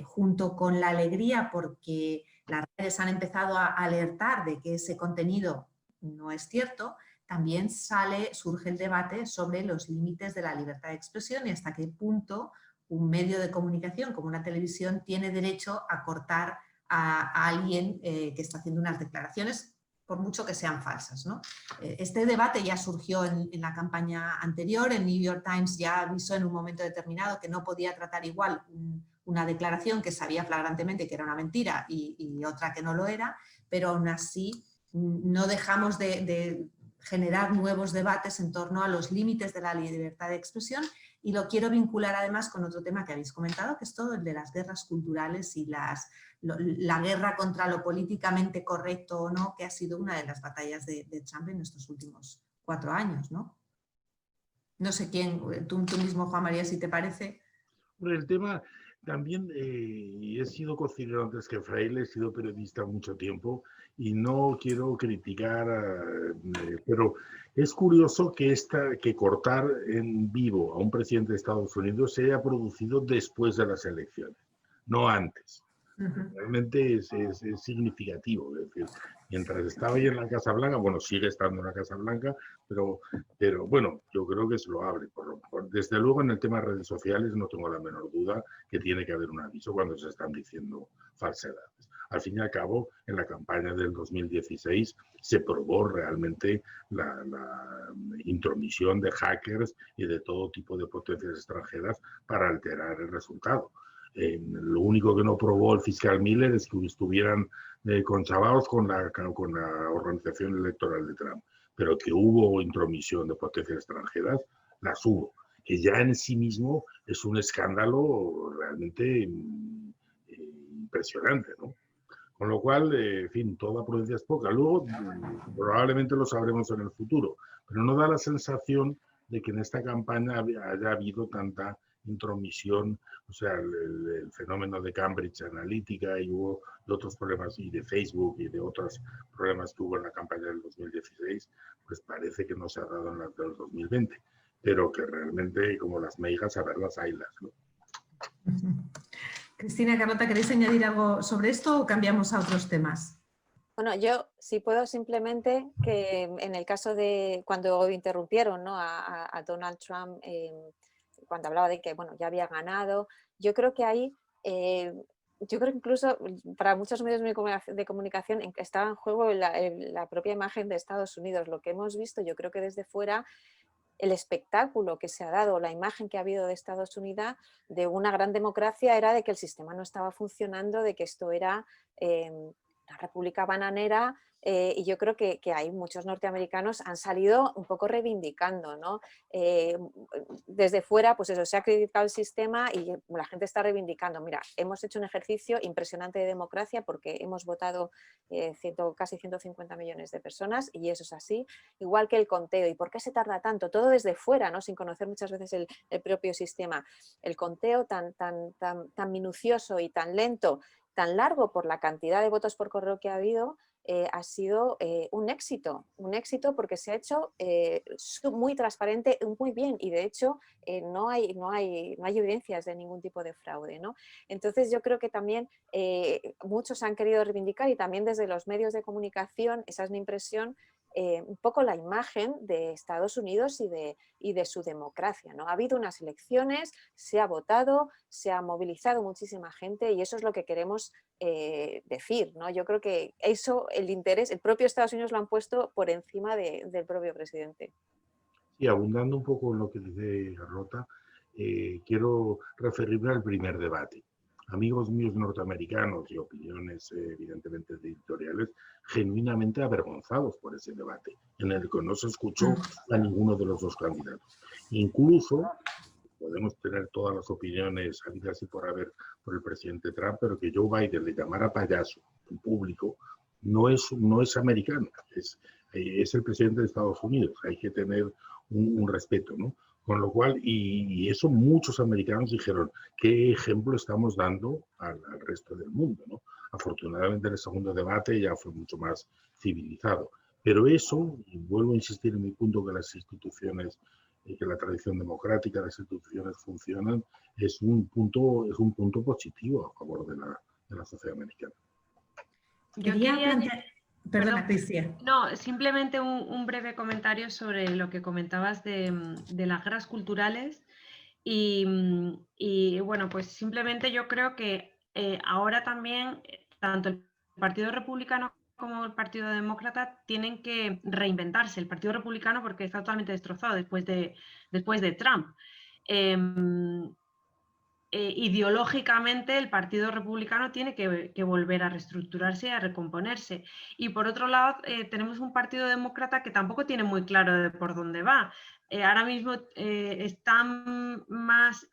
junto con la alegría, porque las redes han empezado a alertar de que ese contenido no es cierto, también surge el debate sobre los límites de la libertad de expresión y hasta qué punto un medio de comunicación como una televisión tiene derecho a cortar a alguien que está haciendo unas declaraciones, por mucho que sean falsas, ¿no? Este debate ya surgió en la campaña anterior. El New York Times ya avisó en un momento determinado que no podía tratar igual una declaración que sabía flagrantemente que era una mentira y otra que no lo era, pero aún así no dejamos de generar nuevos debates en torno a los límites de la libertad de expresión Y lo quiero vincular además con otro tema que habéis comentado, que es todo el de las guerras culturales y la guerra contra lo políticamente correcto o no, que ha sido una de las batallas de Trump en estos últimos 4 años, ¿no? No sé quién, tú mismo, Juan María, si te parece. Bueno, el tema también, he sido cocinero antes que fraile, he sido periodista mucho tiempo y no quiero criticar, pero es curioso que cortar en vivo a un presidente de Estados Unidos se haya producido después de las elecciones, no antes. Realmente es significativo. Es decir, mientras estaba ahí en la Casa Blanca, bueno, sigue estando en la Casa Blanca, pero bueno, yo creo que se lo abre. Desde luego, en el tema de redes sociales no tengo la menor duda que tiene que haber un aviso cuando se están diciendo falsedades. Al fin y al cabo, en la campaña del 2016 se probó realmente la intromisión de hackers y de todo tipo de potencias extranjeras para alterar el resultado. Lo único que no probó el fiscal Miller es que estuvieran conchavados con la organización electoral de Trump, pero que hubo intromisión de potencias extranjeras, las hubo, que ya en sí mismo es un escándalo realmente impresionante, ¿no? Con lo cual, en fin, toda prudencia es poca. Luego, probablemente lo sabremos en el futuro, pero no da la sensación de que en esta campaña haya habido tanta intromisión, o sea, el fenómeno de Cambridge Analytica y hubo de otros problemas, y de Facebook y de otros problemas que hubo en la campaña del 2016, pues parece que no se ha dado en la del 2020, pero que realmente, como las meijas, a ver las haylas, ¿no? Cristina, Carlota, ¿queréis añadir algo sobre esto o cambiamos a otros temas? Bueno, yo sí puedo simplemente que en el caso de cuando interrumpieron, ¿no?, a Donald Trump, cuando hablaba de que bueno, ya había ganado, yo creo que ahí, yo creo que incluso para muchos medios de comunicación estaba en juego la propia imagen de Estados Unidos. Lo que hemos visto, yo creo que desde fuera, el espectáculo que se ha dado, la imagen que ha habido de Estados Unidos de una gran democracia era de que el sistema no estaba funcionando, de que esto era una república bananera, y yo creo que hay muchos norteamericanos han salido un poco reivindicando, ¿no? Desde fuera, pues eso, se ha criticado el sistema y la gente está reivindicando. Mira, hemos hecho un ejercicio impresionante de democracia porque hemos votado casi 150 millones de personas y eso es así, igual que el conteo. ¿Y por qué se tarda tanto? Todo desde fuera, ¿no? Sin conocer muchas veces el propio sistema. El conteo tan minucioso y tan lento, tan largo por la cantidad de votos por correo que ha habido, ha sido un éxito porque se ha hecho muy transparente, muy bien, y de hecho no hay evidencias de ningún tipo de fraude, ¿no? Entonces yo creo que también muchos han querido reivindicar, y también desde los medios de comunicación, esa es mi impresión, un poco la imagen de Estados Unidos y de su democracia, ¿no? Ha habido unas elecciones, se ha votado, se ha movilizado muchísima gente y eso es lo que queremos decir, ¿no? Yo creo que eso, el propio Estados Unidos lo han puesto por encima del propio presidente. Sí, abundando un poco en lo que dice Carlota, quiero referirme al primer debate. Amigos míos norteamericanos y opiniones evidentemente editoriales genuinamente avergonzados por ese debate, en el que no se escuchó a ninguno de los dos candidatos. Incluso podemos tener todas las opiniones habidas y por haber por el presidente Trump, pero que Joe Biden le llamara payaso en público no es americano, es el presidente de Estados Unidos. Hay que tener un respeto, ¿no? Con lo cual, y eso muchos americanos dijeron, ¿qué ejemplo estamos dando al resto del mundo, ¿no? Afortunadamente el segundo debate ya fue mucho más civilizado. Pero eso, y vuelvo a insistir en mi punto, que las instituciones, que la tradición democrática, las instituciones funcionan, es un punto positivo a favor de la sociedad americana. Quería plantear... Perdona, Cristina. No, simplemente un breve comentario sobre lo que comentabas de las guerras culturales y bueno, pues simplemente yo creo que ahora también tanto el Partido Republicano como el Partido Demócrata tienen que reinventarse. El Partido Republicano porque está totalmente destrozado después de Trump. ideológicamente el Partido Republicano tiene que volver a reestructurarse y a recomponerse. Y por otro lado, tenemos un Partido Demócrata que tampoco tiene muy claro de por dónde va. Ahora mismo están más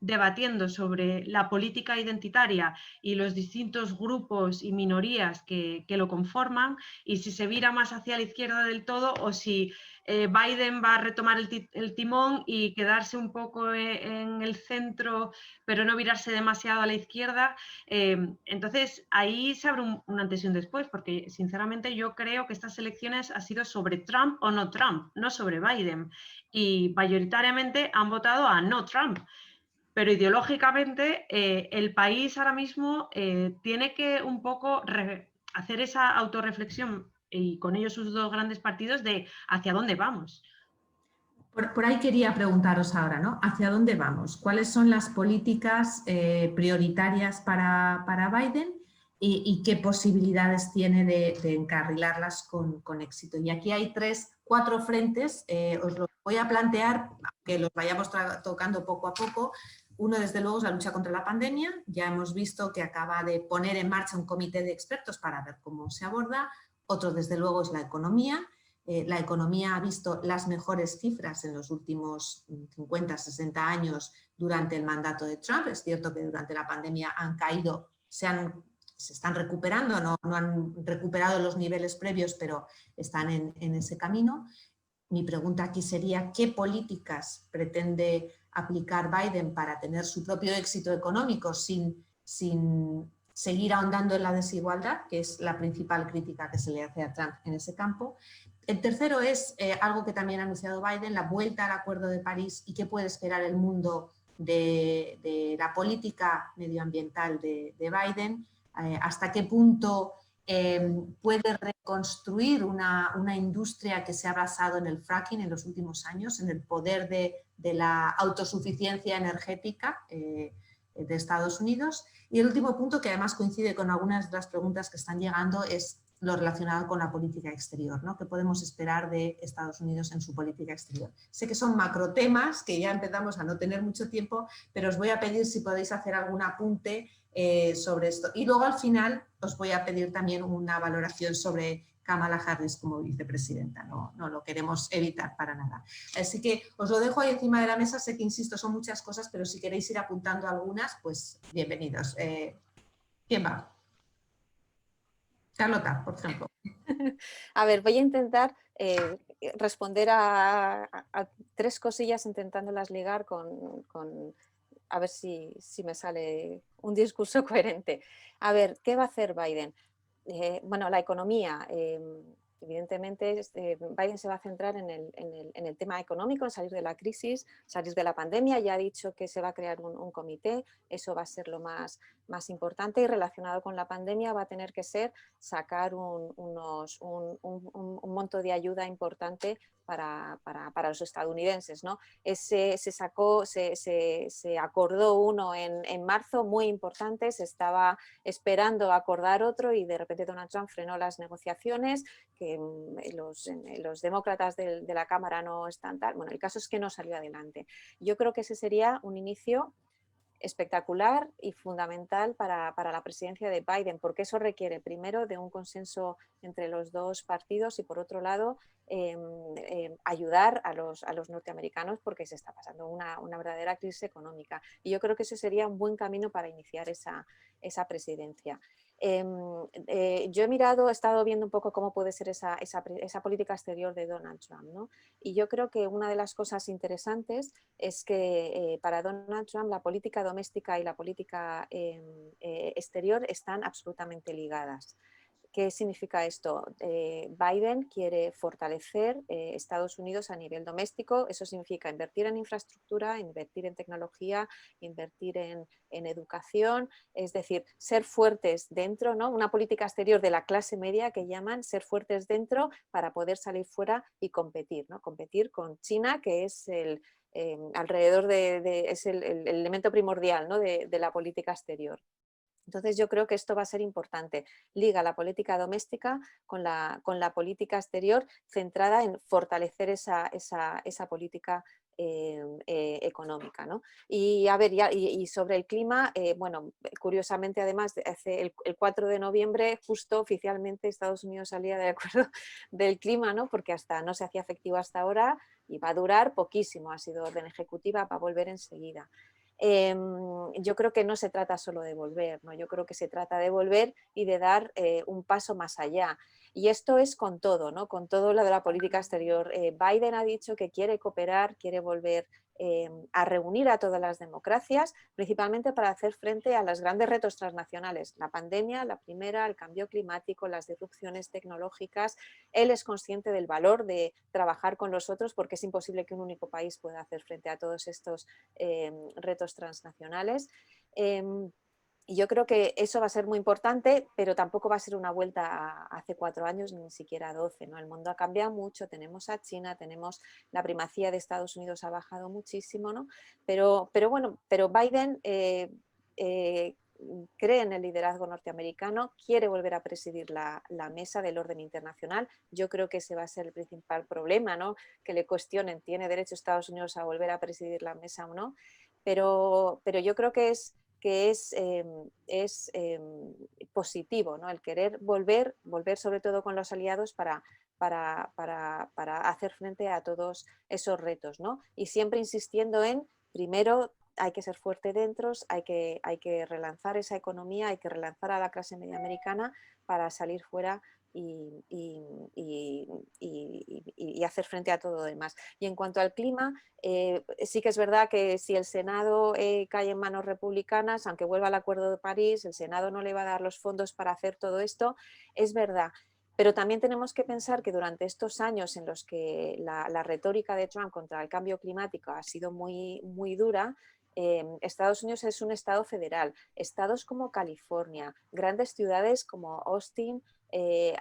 debatiendo sobre la política identitaria y los distintos grupos y minorías que lo conforman, y si se vira más hacia la izquierda del todo o si Biden va a retomar el timón y quedarse un poco en el centro, pero no virarse demasiado a la izquierda. Entonces, ahí se abre un antes y un después, porque sinceramente yo creo que estas elecciones han sido sobre Trump o no Trump, no sobre Biden. Y mayoritariamente han votado a no Trump. Pero ideológicamente el país ahora mismo tiene que un poco hacer esa autorreflexión, y con ellos sus dos grandes partidos, de hacia dónde vamos. Por ahí quería preguntaros ahora, ¿no? ¿Hacia dónde vamos? ¿Cuáles son las políticas prioritarias para Biden y qué posibilidades tiene de encarrilarlas con éxito? Y aquí hay 4 frentes, os los voy a plantear, que los vayamos tocando poco a poco. Uno, desde luego, es la lucha contra la pandemia. Ya hemos visto que acaba de poner en marcha un comité de expertos para ver cómo se aborda. Otro, desde luego, es la economía. La economía ha visto las mejores cifras en los últimos 50, 60 años durante el mandato de Trump. Es cierto que durante la pandemia han caído, se están recuperando, no han recuperado los niveles previos, pero están en ese camino. Mi pregunta aquí sería, ¿qué políticas pretende aplicar Biden para tener su propio éxito económico sin seguir ahondando en la desigualdad, que es la principal crítica que se le hace a Trump en ese campo? El tercero es algo que también ha anunciado Biden, la vuelta al Acuerdo de París y qué puede esperar el mundo de la política medioambiental de Biden, hasta qué punto puede reconstruir una industria que se ha basado en el fracking en los últimos años, en el poder de la autosuficiencia energética de Estados Unidos. Y el último punto, que además coincide con algunas de las preguntas que están llegando, es lo relacionado con la política exterior, ¿no? ¿Qué podemos esperar de Estados Unidos en su política exterior? Sé que son macrotemas, que ya empezamos a no tener mucho tiempo, pero os voy a pedir si podéis hacer algún apunte sobre esto. Y luego al final os voy a pedir también una valoración sobre Kamala Harris como vicepresidenta, no lo queremos evitar para nada. Así que os lo dejo ahí encima de la mesa, sé que, insisto, son muchas cosas, pero si queréis ir apuntando algunas, pues bienvenidos. ¿Quién va? Carlota, por ejemplo. A ver, voy a intentar responder a 3 cosillas intentándolas ligar a ver si me sale un discurso coherente. A ver, ¿qué va a hacer Biden? Bueno, la economía. Evidentemente, Biden se va a centrar en el tema económico, en salir de la crisis, salir de la pandemia. Ya ha dicho que se va a crear un comité, eso va a ser lo más importante, y relacionado con la pandemia va a tener que ser sacar un monto de ayuda importante para los estadounidenses, ¿no? Se acordó uno en marzo, muy importante, se estaba esperando acordar otro y de repente Donald Trump frenó las negociaciones, que los demócratas de la Cámara no están tal. Bueno, el caso es que no salió adelante. Yo creo que ese sería un inicio espectacular y fundamental para la presidencia de Biden, porque eso requiere primero de un consenso entre los dos partidos y, por otro lado, ayudar a los norteamericanos, porque se está pasando una verdadera crisis económica, y yo creo que ese sería un buen camino para iniciar esa presidencia. Yo he estado viendo un poco cómo puede ser esa política exterior de Donald Trump, ¿no? Y yo creo que una de las cosas interesantes es que para Donald Trump la política doméstica y la política exterior están absolutamente ligadas. ¿Qué significa esto? Biden quiere fortalecer Estados Unidos a nivel doméstico. Eso significa invertir en infraestructura, invertir en tecnología, invertir en educación, es decir, ser fuertes dentro, ¿no? Una política exterior de la clase media, que llaman, ser fuertes dentro para poder salir fuera y competir, ¿no? Competir con China, que es es el elemento primordial, ¿no? de la política exterior. Entonces yo creo que esto va a ser importante. Liga la política doméstica con la política exterior centrada en fortalecer esa política económica, ¿no? Y a ver, y sobre el clima, bueno, curiosamente además, el 4 de noviembre justo oficialmente Estados Unidos salía del acuerdo del clima, ¿no? Porque no se hacía efectivo hasta ahora y va a durar poquísimo, ha sido orden ejecutiva, va a volver enseguida. Yo creo que no se trata solo de volver, ¿no? Yo creo que se trata de volver y de dar un paso más allá. Y esto es con todo, ¿no? Con todo lo de la política exterior. Biden ha dicho que quiere cooperar, quiere volver a reunir a todas las democracias, principalmente para hacer frente a los grandes retos transnacionales. La pandemia, la primera, el cambio climático, las disrupciones tecnológicas. Él es consciente del valor de trabajar con los otros porque es imposible que un único país pueda hacer frente a todos estos retos transnacionales. Y yo creo que eso va a ser muy importante, pero tampoco va a ser una vuelta a hace 4 años, ni siquiera 12, ¿no? El mundo ha cambiado mucho, tenemos a China, tenemos la primacía de Estados Unidos ha bajado muchísimo, ¿no? Pero Biden cree en el liderazgo norteamericano, quiere volver a presidir la mesa del orden internacional. Yo creo que ese va a ser el principal problema, ¿no? Que le cuestionen, ¿tiene derecho Estados Unidos a volver a presidir la mesa o no? Pero yo creo que es positivo, ¿no? El querer volver sobre todo con los aliados para hacer frente a todos esos retos, ¿no? Y siempre insistiendo en, primero, hay que ser fuerte dentro, hay que relanzar esa economía, hay que relanzar a la clase media americana para salir fuera y hacer frente a todo lo demás. Y en cuanto al clima, sí que es verdad que si el Senado cae en manos republicanas, aunque vuelva al Acuerdo de París, el Senado no le va a dar los fondos para hacer todo esto, es verdad. Pero también tenemos que pensar que durante estos años en los que la retórica de Trump contra el cambio climático ha sido muy, muy dura, Estados Unidos es un estado federal. Estados como California, grandes ciudades como Austin, se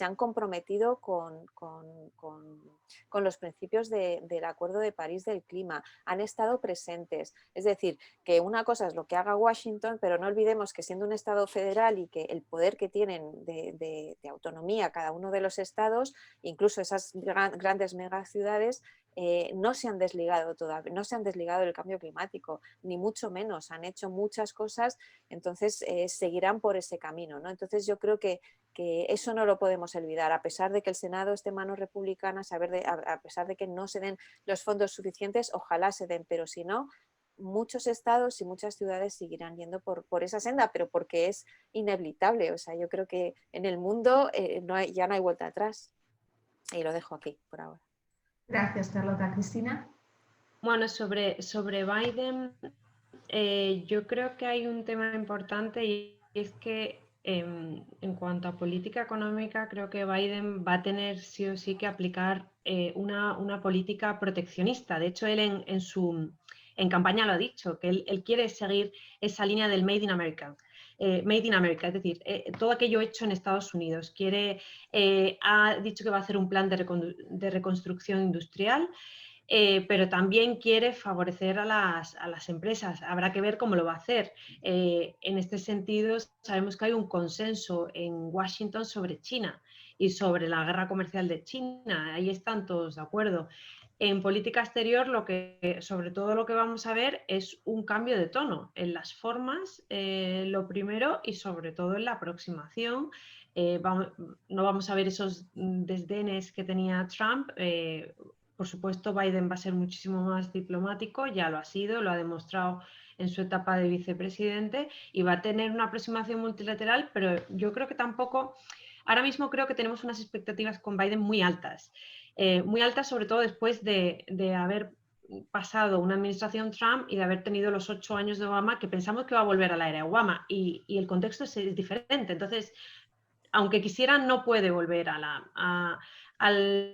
han comprometido con los principios del Acuerdo de París del clima, han estado presentes. Es decir, que una cosa es lo que haga Washington, pero no olvidemos que siendo un estado federal y que el poder que tienen de autonomía cada uno de los estados, incluso esas grandes megaciudades, no se han desligado todavía, no se han desligado del cambio climático, ni mucho menos, han hecho muchas cosas, entonces seguirán por ese camino, ¿no? Entonces yo creo que eso no lo podemos olvidar, a pesar de que el Senado esté en manos republicanas, a pesar de que no se den los fondos suficientes, ojalá se den, pero si no, muchos estados y muchas ciudades seguirán yendo por esa senda, pero porque es inevitable. O sea, yo creo que en el mundo ya no hay vuelta atrás. Y lo dejo aquí por ahora. Gracias, Carlota. Cristina. Bueno, sobre Biden, yo creo que hay un tema importante y es que en cuanto a política económica, creo que Biden va a tener sí o sí que aplicar una política proteccionista. De hecho, él en campaña lo ha dicho, que él quiere seguir esa línea del Made in America. Es decir, todo aquello hecho en Estados Unidos. Ha dicho que va a hacer un plan de reconstrucción industrial, pero también quiere favorecer a las empresas. Habrá que ver cómo lo va a hacer. En este sentido, sabemos que hay un consenso en Washington sobre China y sobre la guerra comercial de China. Ahí están todos de acuerdo. En política exterior, sobre todo lo que vamos a ver es un cambio de tono en las formas, lo primero, y sobre todo en la aproximación. No vamos a ver esos desdenes que tenía Trump. Por supuesto, Biden va a ser muchísimo más diplomático, ya lo ha sido, lo ha demostrado en su etapa de vicepresidente, y va a tener una aproximación multilateral, pero yo creo que tampoco, ahora mismo creo que tenemos unas expectativas con Biden muy altas sobre todo después de haber pasado una administración Trump y de haber tenido los 8 años de Obama, que pensamos que va a volver a la era Obama, y el contexto es diferente. Entonces, aunque quisiera, no puede volver a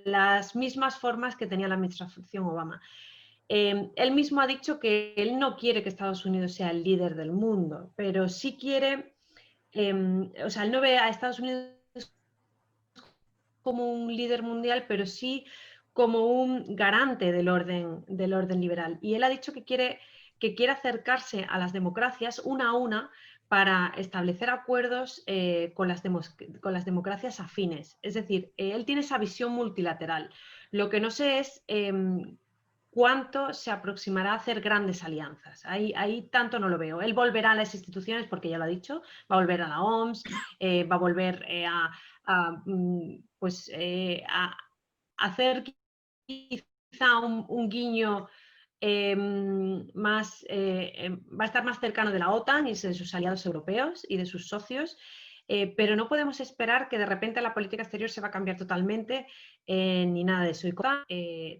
las mismas formas que tenía la administración Obama. Él mismo ha dicho que él no quiere que Estados Unidos sea el líder del mundo, pero sí quiere, o sea, él no ve a Estados Unidos como un líder mundial, pero sí como un garante del orden liberal. Y él ha dicho que quiere que quiere acercarse a las democracias una a una para establecer acuerdos con las democracias afines. Es decir, él tiene esa visión multilateral. Lo que no sé es cuánto se aproximará a hacer grandes alianzas. Ahí tanto no lo veo. Él volverá a las instituciones, porque ya lo ha dicho, va a volver a la OMS, va a volver a hacer quizá un guiño va a estar más cercano de la OTAN y de sus aliados europeos y de sus socios, pero no podemos esperar que de repente la política exterior se va a cambiar totalmente ni nada de eso. Y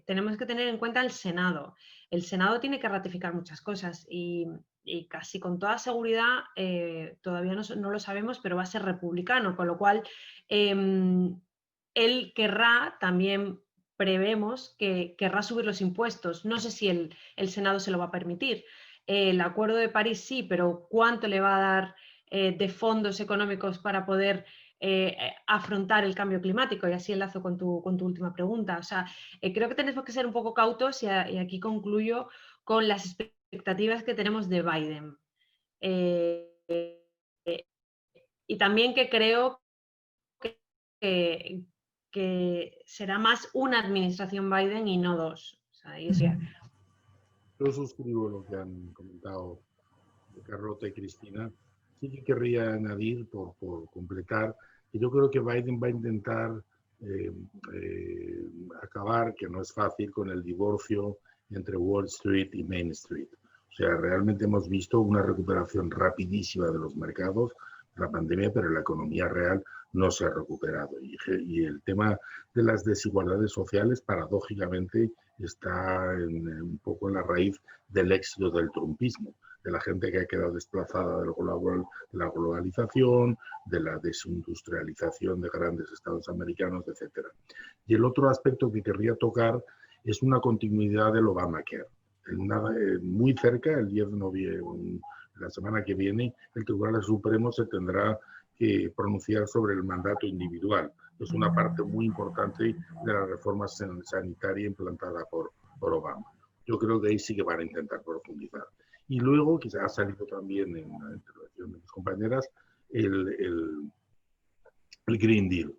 tenemos que tener en cuenta el Senado. El Senado tiene que ratificar muchas cosas y casi con toda seguridad, todavía no lo sabemos, pero va a ser republicano, con lo cual él querrá también, prevemos que querrá subir los impuestos. No sé si el Senado se lo va a permitir. El Acuerdo de París sí, pero ¿cuánto le va a dar de fondos económicos para poder afrontar el cambio climático? Y así enlazo con tu última pregunta. O sea, creo que tenemos que ser un poco cautos y aquí concluyo con las expectativas que tenemos de Biden. Y también que creo que será más una administración Biden y no dos. O sea, yo suscribo lo que han comentado Carlota y Cristina. Sí que querría añadir, por completar, que yo creo que Biden va a intentar acabar, que no es fácil, con el divorcio entre Wall Street y Main Street. O sea, realmente hemos visto una recuperación rapidísima de los mercados, la pandemia, pero la economía real no se ha recuperado. Y el tema de las desigualdades sociales, paradójicamente, está un poco en la raíz del éxito del trumpismo, de la gente que ha quedado desplazada de la globalización, de la desindustrialización de grandes estados americanos, etc. Y el otro aspecto que querría tocar es una continuidad del Obamacare. Muy cerca, el 10 de noviembre, la semana que viene, el Tribunal Supremo se tendrá que pronunciar sobre el mandato individual. Es una parte muy importante de la reforma sanitaria implantada por Obama. Yo creo que ahí sí que van a intentar profundizar. Y luego, que ha salido también en la intervención de mis compañeras, el Green Deal.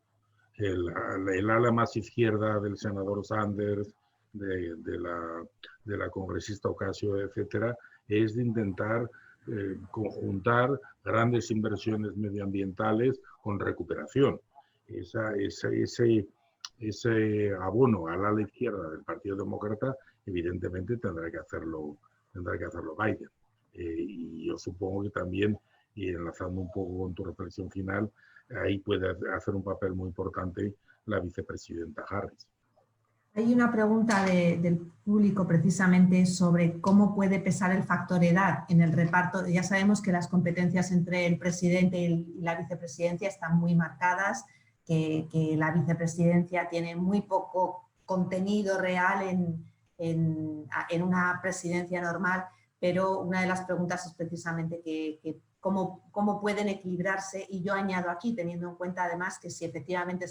El ala más izquierda del senador Sanders, de la congresista Ocasio, etcétera, es de intentar conjuntar grandes inversiones medioambientales con recuperación. Ese abono al ala izquierda del Partido Demócrata, evidentemente tendrá que hacerlo Biden. Y yo supongo que también, y enlazando un poco con tu reflexión final, ahí puede hacer un papel muy importante la vicepresidenta Harris. Hay una pregunta del público precisamente sobre cómo puede pesar el factor edad en el reparto. Ya sabemos que las competencias entre el presidente y la vicepresidencia están muy marcadas, que la vicepresidencia tiene muy poco contenido real en una presidencia normal, pero una de las preguntas es precisamente cómo pueden equilibrarse, y yo añado aquí, teniendo en cuenta además que si efectivamente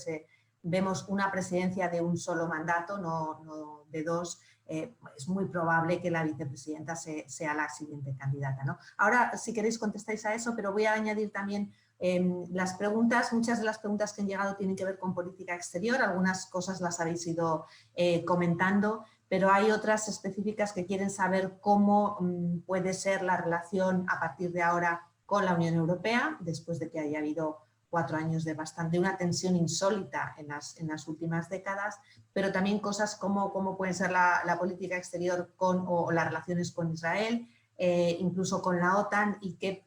vemos una presidencia de un solo mandato, no de dos, es muy probable que la vicepresidenta sea la siguiente candidata, ¿no? Ahora, si queréis, contestáis a eso, pero voy a añadir también las preguntas. Muchas de las preguntas que han llegado tienen que ver con política exterior, algunas cosas las habéis ido comentando, pero hay otras específicas que quieren saber cómo puede ser la relación a partir de ahora con la Unión Europea, después de que haya habido 4 años de una tensión insólita en las últimas décadas, pero también cosas como cómo puede ser la política exterior o las relaciones con Israel, incluso con la OTAN, y qué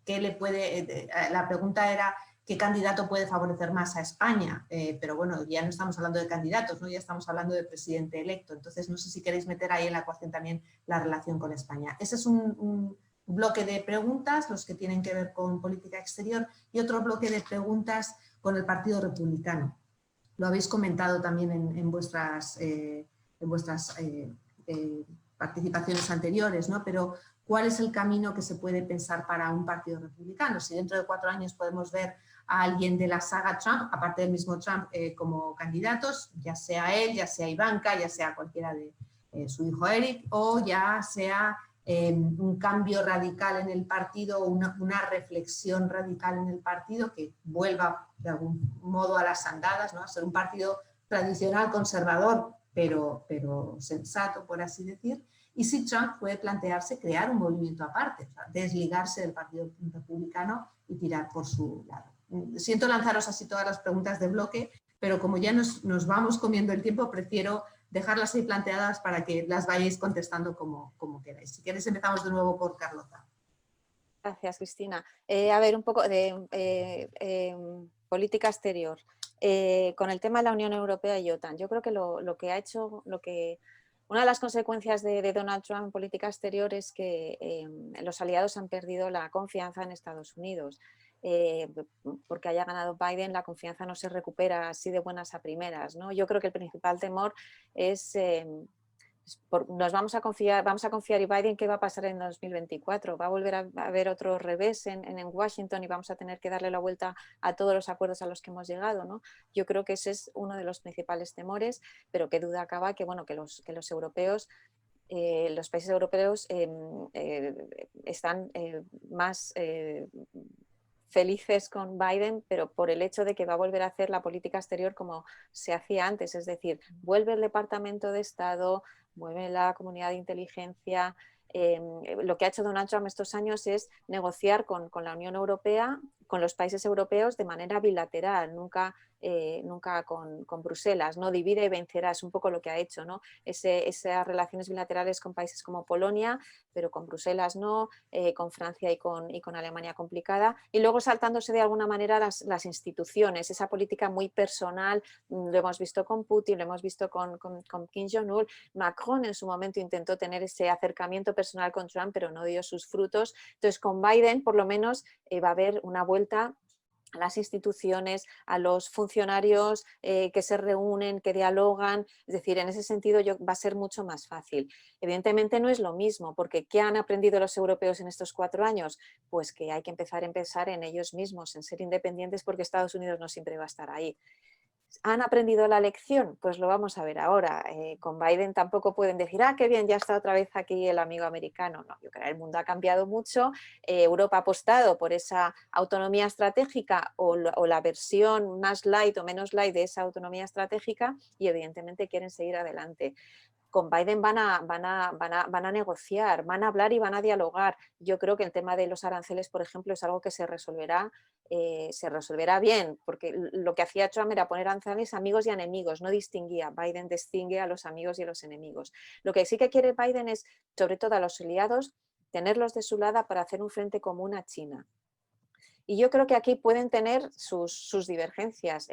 le puede... La pregunta era qué candidato puede favorecer más a España, pero bueno, ya no estamos hablando de candidatos, ¿no? Ya estamos hablando de presidente electo, entonces no sé si queréis meter ahí en la ecuación también la relación con España. Ese es un bloque de preguntas, los que tienen que ver con política exterior, y otro bloque de preguntas con el Partido Republicano. Lo habéis comentado también en vuestras participaciones anteriores, ¿no? Pero ¿cuál es el camino que se puede pensar para un Partido Republicano? Si dentro de 4 años podemos ver a alguien de la saga Trump, aparte del mismo Trump, como candidatos, ya sea él, ya sea Ivanka, ya sea cualquiera de su hijo Eric, o ya sea un cambio radical en el partido, una reflexión radical en el partido que vuelva de algún modo a las andadas, ¿no? A ser un partido tradicional, conservador, pero sensato, por así decir. Y si Trump puede plantearse crear un movimiento aparte, o sea, desligarse del Partido Republicano y tirar por su lado. Siento lanzaros así todas las preguntas de bloque, pero como ya nos vamos comiendo el tiempo, prefiero dejarlas ahí planteadas para que las vayáis contestando como queráis. Si queréis empezamos de nuevo por Carlota. Gracias, Cristina. A ver, un poco de política exterior. Con el tema de la Unión Europea y OTAN, yo creo que lo que ha hecho, una de las consecuencias de Donald Trump en política exterior es que los aliados han perdido la confianza en Estados Unidos. Porque haya ganado Biden, la confianza no se recupera así de buenas a primeras, ¿no? Yo creo que el principal temor es nos vamos a confiar y Biden, ¿qué va a pasar en 2024? ¿Va a volver a haber otro revés en Washington y vamos a tener que darle la vuelta a todos los acuerdos a los que hemos llegado, ¿no? Yo creo que ese es uno de los principales temores, pero qué duda acaba que, bueno, que los europeos, los países europeos están más felices con Biden, pero por el hecho de que va a volver a hacer la política exterior como se hacía antes, es decir, vuelve el Departamento de Estado, vuelve la comunidad de inteligencia. Lo que ha hecho Donald Trump estos años es negociar con la Unión Europea, con los países europeos de manera bilateral, nunca con Bruselas, ¿no? Divide y vencerá, es un poco lo que ha hecho, ¿no? Esas relaciones bilaterales con países como Polonia, pero con Bruselas no, con Francia y con Alemania complicada, y luego saltándose de alguna manera las instituciones, esa política muy personal, lo hemos visto con Putin, lo hemos visto con Kim Jong-un. Macron en su momento intentó tener ese acercamiento personal con Trump, pero no dio sus frutos. Entonces con Biden por lo menos va a haber una vuelta a las instituciones, a los funcionarios que se reúnen, que dialogan, es decir, en ese sentido va a ser mucho más fácil. Evidentemente no es lo mismo, porque ¿qué han aprendido los europeos en estos 4 años? Pues que hay que empezar en ellos mismos, en ser independientes, porque Estados Unidos no siempre va a estar ahí. ¿Han aprendido la lección? Pues lo vamos a ver ahora. Con Biden tampoco pueden decir, qué bien, ya está otra vez aquí el amigo americano. No, yo creo que el mundo ha cambiado mucho. Europa ha apostado por esa autonomía estratégica o la versión más light o menos light de esa autonomía estratégica y evidentemente quieren seguir adelante. Con Biden van a negociar, van a hablar y van a dialogar. Yo creo que el tema de los aranceles, por ejemplo, es algo que se resolverá bien, porque lo que hacía Trump era poner aranceles a amigos y a enemigos, no distinguía. Biden distingue a los amigos y a los enemigos. Lo que sí que quiere Biden es, sobre todo a los aliados, tenerlos de su lado para hacer un frente común a China. Y yo creo que aquí pueden tener sus divergencias.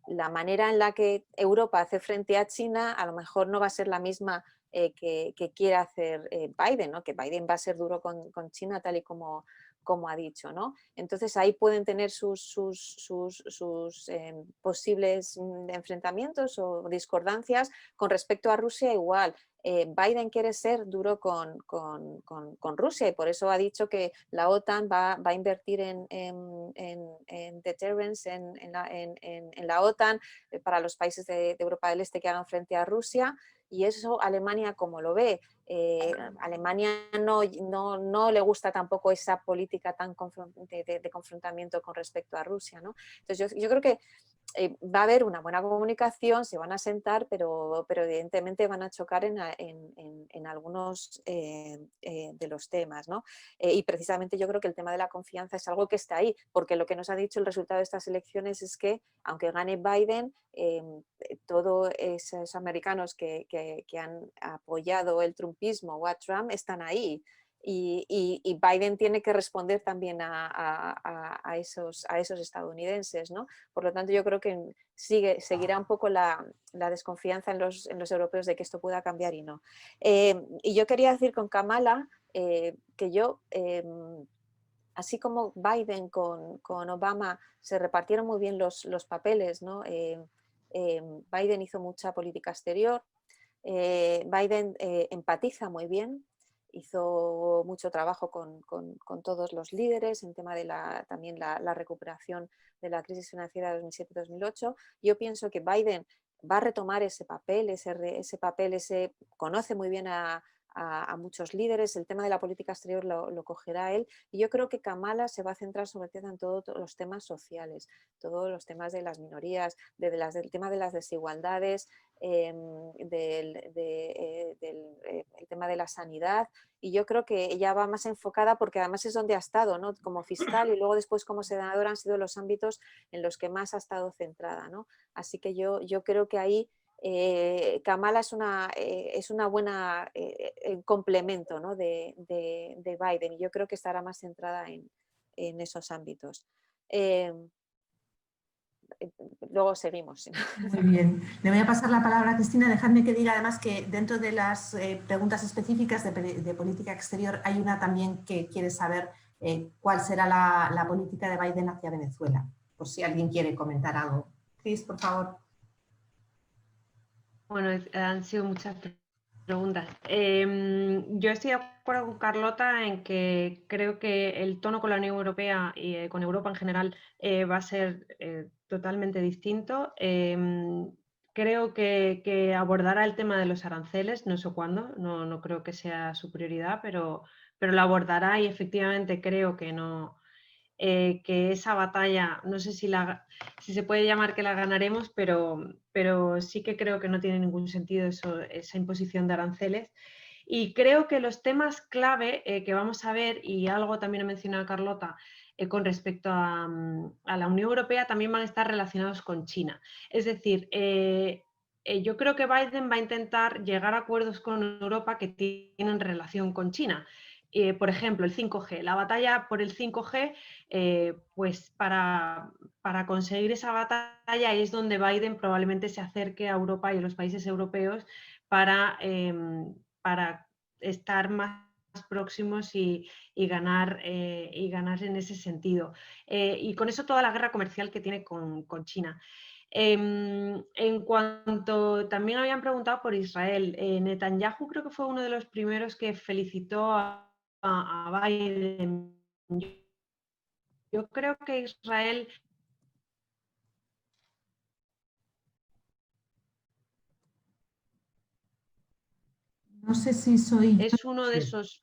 La manera en la que Europa hace frente a China a lo mejor no va a ser la misma que quiera hacer Biden, ¿no? Que Biden va a ser duro con China tal y como ha dicho, ¿no? Entonces ahí pueden tener sus posibles enfrentamientos o discordancias. Con respecto a Rusia igual. Biden quiere ser duro con Rusia y por eso ha dicho que la OTAN va a invertir en deterrence, en la OTAN para los países de Europa del Este que hagan frente a Rusia, y eso Alemania como lo ve. Alemania no le gusta tampoco esa política tan de confrontamiento con respecto a Rusia, ¿no? Entonces yo creo que va a haber una buena comunicación, se van a sentar, pero evidentemente van a chocar en algunos de los temas, ¿no? Y precisamente yo creo que el tema de la confianza es algo que está ahí, porque lo que nos ha dicho el resultado de estas elecciones es que, aunque gane Biden, todos esos americanos que han apoyado el trumpismo o a Trump están ahí. Y Biden tiene que responder también a esos estadounidenses, ¿no? Por lo tanto, yo creo que seguirá un poco la desconfianza en los europeos de que esto pueda cambiar y no. Y yo quería decir con Kamala que yo, así como Biden con Obama se repartieron muy bien los papeles, ¿no? Biden hizo mucha política exterior, Biden empatiza muy bien, hizo mucho trabajo con todos los líderes en tema de también la recuperación de la crisis financiera de 2007-2008. Yo pienso que Biden va a retomar ese papel, conoce muy bien a a muchos líderes. El tema de la política exterior lo cogerá él, y yo creo que Kamala se va a centrar sobre todo en todos los temas sociales, todos los temas de las minorías, del tema de las desigualdades, el tema de la sanidad, y yo creo que ella va más enfocada porque además es donde ha estado, ¿no? Como fiscal, y luego después como senadora han sido los ámbitos en los que más ha estado centrada, ¿no? Así que yo creo que ahí Kamala es una buena complemento, ¿no? de Biden, y yo creo que estará más centrada en esos ámbitos. Luego seguimos. Muy bien. Le voy a pasar la palabra a Cristina. Dejadme que diga además que dentro de las preguntas específicas de política exterior hay una también que quiere saber cuál será la política de Biden hacia Venezuela, por si alguien quiere comentar algo. Cris, por favor. Bueno, han sido muchas preguntas. Yo estoy de acuerdo con Carlota en que creo que el tono con la Unión Europea y con Europa en general va a ser totalmente distinto. Creo que abordará el tema de los aranceles, no sé cuándo, no creo que sea su prioridad, pero lo abordará, y efectivamente creo que no... que esa batalla, no sé si se puede llamar que la ganaremos, pero sí que creo que no tiene ningún sentido esa imposición de aranceles. Y creo que los temas clave que vamos a ver, y algo también ha mencionado Carlota, con respecto a la Unión Europea, también van a estar relacionados con China. Es decir, yo creo que Biden va a intentar llegar a acuerdos con Europa que tienen relación con China. Por ejemplo, el 5G, la batalla por el 5G, pues para conseguir esa batalla es donde Biden probablemente se acerque a Europa y a los países europeos para estar más próximos y ganar en ese sentido. Y con eso toda la guerra comercial que tiene con China. En cuanto, también habían preguntado por Israel, Netanyahu creo que fue uno de los primeros que felicitó a Biden. Yo creo que Israel No sé si soy... es uno de esos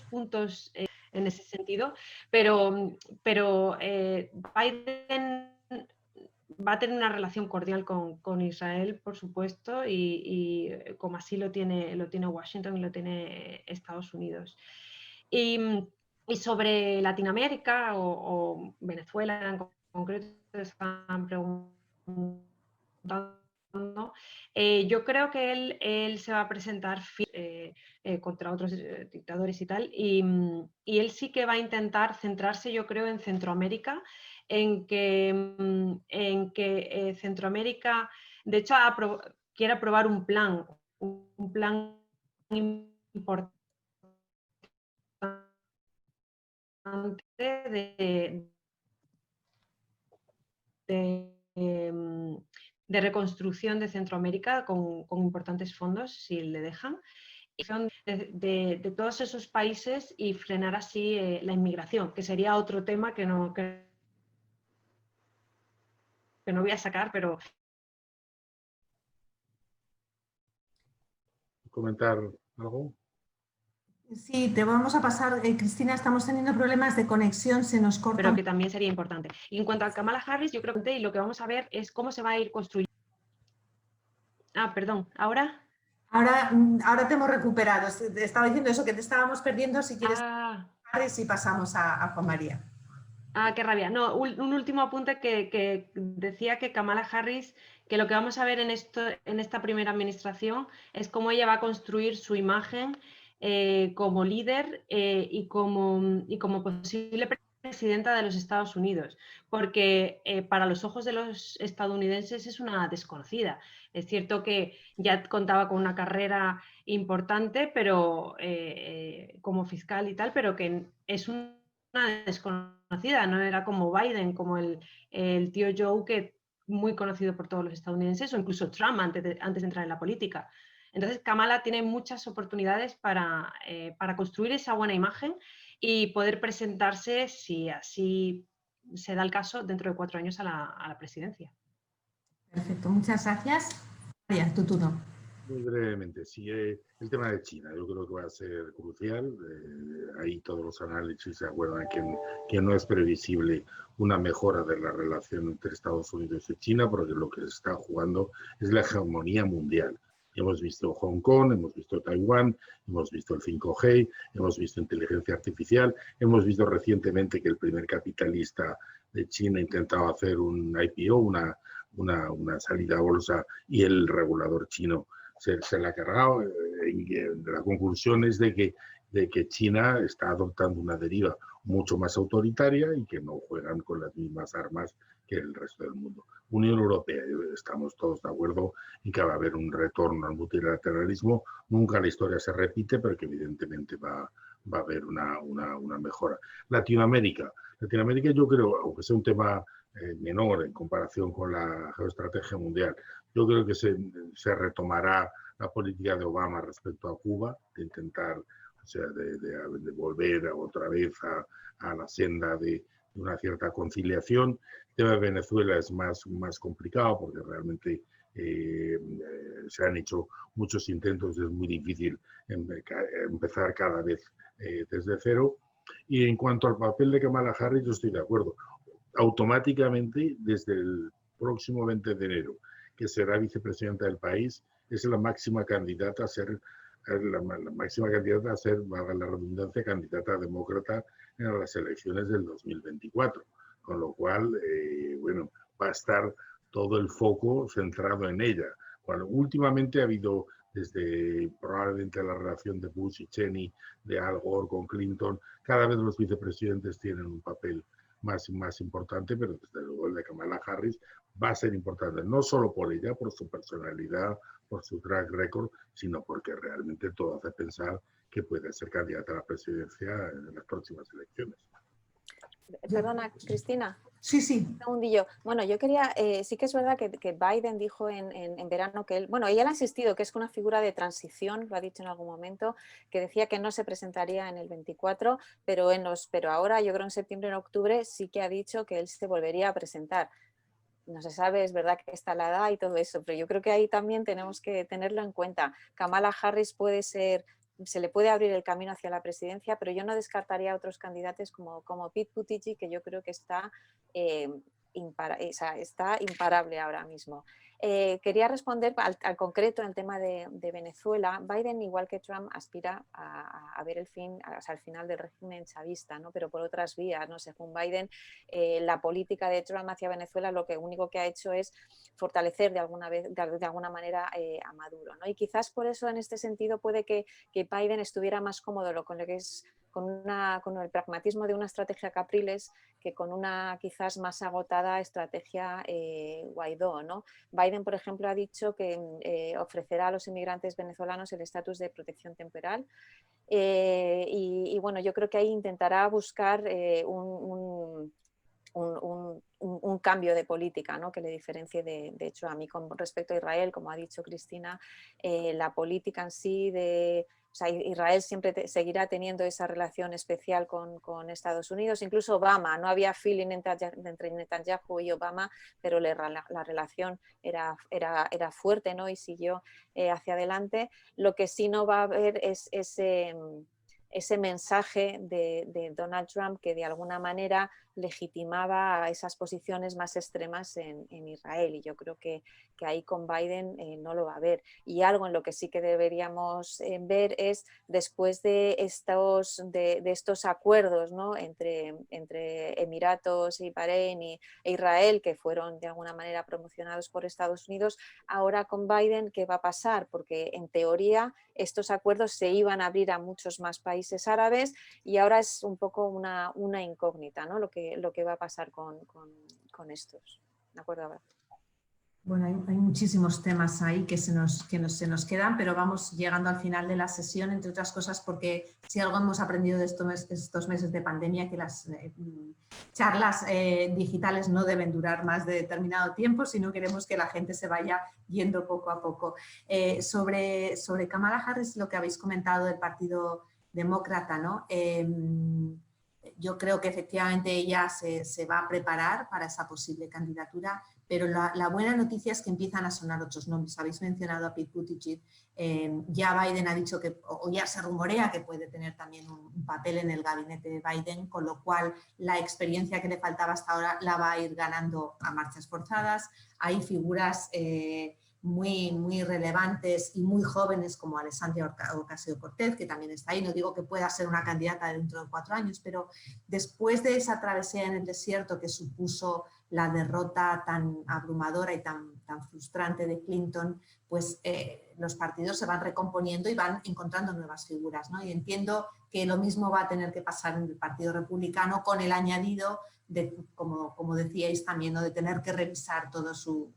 puntos en ese sentido, pero Biden va a tener una relación cordial con Israel, por supuesto, y como así lo tiene Washington y lo tiene Estados Unidos. Y sobre Latinoamérica o Venezuela en concreto, están preguntando. Yo creo que él se va a presentar contra otros dictadores y tal, y él sí que va a intentar centrarse, yo creo, en Centroamérica, en que Centroamérica, de hecho, quiere aprobar un plan importante de reconstrucción de Centroamérica con importantes fondos, si le dejan, y son de todos esos países, y frenar así la inmigración, que sería otro tema que no voy a sacar, pero... ¿Comentar algo? Sí, te vamos a pasar, Cristina, estamos teniendo problemas de conexión, se nos corta. Pero que también sería importante. Y en cuanto a Kamala Harris, yo creo que lo que vamos a ver es cómo se va a ir construyendo. Ah, perdón, ¿ahora? Ahora te hemos recuperado. Estaba diciendo eso, que te estábamos perdiendo. Si quieres, Harris, y pasamos a Juan María. Qué rabia. No, un último apunte que decía que Kamala Harris, que lo que vamos a ver en esta primera administración es cómo ella va a construir su imagen como líder y como posible presidenta de los Estados Unidos, porque para los ojos de los estadounidenses es una desconocida. Es cierto que ya contaba con una carrera importante, pero como fiscal y tal, pero que es una desconocida, no era como Biden, como el tío Joe, que muy conocido por todos los estadounidenses, o incluso Trump antes de entrar en la política. Entonces Kamala tiene muchas oportunidades para construir esa buena imagen y poder presentarse, si así se da el caso, dentro de 4 años a la presidencia. Perfecto, muchas gracias. María, tu turno. Muy brevemente, sí, el tema de China yo creo que va a ser crucial. Ahí todos los análisis se acuerdan que no es previsible una mejora de la relación entre Estados Unidos y China, porque lo que se está jugando es la hegemonía mundial. Hemos visto Hong Kong, hemos visto Taiwán, hemos visto el 5G, hemos visto inteligencia artificial, hemos visto recientemente que el primer capitalista de China intentaba hacer un IPO, una salida a bolsa, y el regulador chino se la ha cargado. La conclusión es de que China está adoptando una deriva mucho más autoritaria y que no juegan con las mismas armas que el resto del mundo. Unión Europea, estamos todos de acuerdo en que va a haber un retorno al multilateralismo. Nunca la historia se repite, pero que evidentemente va a haber una mejora. Latinoamérica yo creo, aunque sea un tema menor en comparación con la geoestrategia mundial, yo creo que se retomará la política de Obama respecto a Cuba, de intentar, o sea, de volver otra vez a la senda de una cierta conciliación. El tema de Venezuela es más complicado porque realmente se han hecho muchos intentos, es muy difícil empezar cada vez desde cero. Y en cuanto al papel de Kamala Harris, yo estoy de acuerdo. Automáticamente, desde el próximo 20 de enero, que será vicepresidenta del país, es la máxima candidata a ser, valga la redundancia, candidata demócrata en las elecciones del 2024. Con lo cual, bueno, va a estar todo el foco centrado en ella. Bueno, últimamente ha habido, desde probablemente la relación de Bush y Cheney, de Al Gore con Clinton, cada vez los vicepresidentes tienen un papel más importante, pero desde luego el de Kamala Harris va a ser importante, no solo por ella, por su personalidad, por su track record, sino porque realmente todo hace pensar que puede ser candidata a la presidencia en las próximas elecciones. Perdona, Cristina. Sí, sí. Un segundillo. Bueno, yo quería, sí que es verdad que Biden dijo en verano que él, bueno, ella ha insistido que es una figura de transición, lo ha dicho en algún momento, que decía que no se presentaría en el 24, pero ahora, yo creo en septiembre, en octubre, sí que ha dicho que él se volvería a presentar. No se sabe, es verdad que está la edad y todo eso, pero yo creo que ahí también tenemos que tenerlo en cuenta. Kamala Harris puede ser, se le puede abrir el camino hacia la presidencia, pero yo no descartaría a otros candidatos como Pete Buttigieg, que yo creo que está imparable ahora mismo. Quería responder al concreto en el tema de Venezuela. Biden, igual que Trump, aspira a ver el final del régimen chavista, ¿no? Pero por otras vías, ¿no? Según Biden, la política de Trump hacia Venezuela lo único que ha hecho es fortalecer de alguna manera a Maduro, ¿no? Y quizás por eso, en este sentido, puede que Biden estuviera más cómodo con lo que es con el pragmatismo de una estrategia Capriles que con una quizás más agotada estrategia Guaidó, ¿no? Biden, por ejemplo, ha dicho que ofrecerá a los inmigrantes venezolanos el estatus de protección temporal y bueno, yo creo que ahí intentará buscar un cambio de política, ¿no? Que le diferencie de Trump. Y con respecto a Israel, como ha dicho Cristina, la política en sí o sea, Israel siempre seguirá teniendo esa relación especial con Estados Unidos. Incluso Obama, no había feeling entre Netanyahu y Obama, pero la relación era fuerte, ¿no? Y siguió hacia adelante. Lo que sí no va a haber es ese mensaje de Donald Trump que de alguna manera legitimaba esas posiciones más extremas en Israel, y yo creo que ahí con Biden no lo va a haber. Y algo en lo que sí que deberíamos ver es, después de estos acuerdos, ¿no? entre Emiratos y Bahrein e Israel, que fueron de alguna manera promocionados por Estados Unidos, ahora con Biden, ¿qué va a pasar? Porque en teoría estos acuerdos se iban a abrir a muchos más países árabes y ahora es un poco una incógnita, ¿no? Lo que va a pasar con estos. ¿De acuerdo? Bueno, hay muchísimos temas ahí que se nos quedan, pero vamos llegando al final de la sesión, entre otras cosas porque si algo hemos aprendido de estos meses de pandemia, que las charlas digitales no deben durar más de determinado tiempo, sino queremos que la gente se vaya yendo poco a poco. Sobre Kamala Harris, lo que habéis comentado del Partido Demócrata, ¿no? Yo creo que efectivamente ella se va a preparar para esa posible candidatura, pero la buena noticia es que empiezan a sonar otros nombres. Habéis mencionado a Pete Buttigieg, ya Biden ha dicho que, o ya se rumorea que puede tener también un papel en el gabinete de Biden, con lo cual la experiencia que le faltaba hasta ahora la va a ir ganando a marchas forzadas. Hay figuras muy relevantes y muy jóvenes como Alexandria Ocasio-Cortez, que también está ahí. No digo que pueda ser una candidata dentro de 4 años, pero después de esa travesía en el desierto que supuso la derrota tan abrumadora y tan frustrante de Clinton, pues los partidos se van recomponiendo y van encontrando nuevas figuras, ¿no? Y entiendo que lo mismo va a tener que pasar en el Partido Republicano, con el añadido de, como decíais también, ¿no?, de tener que revisar todo su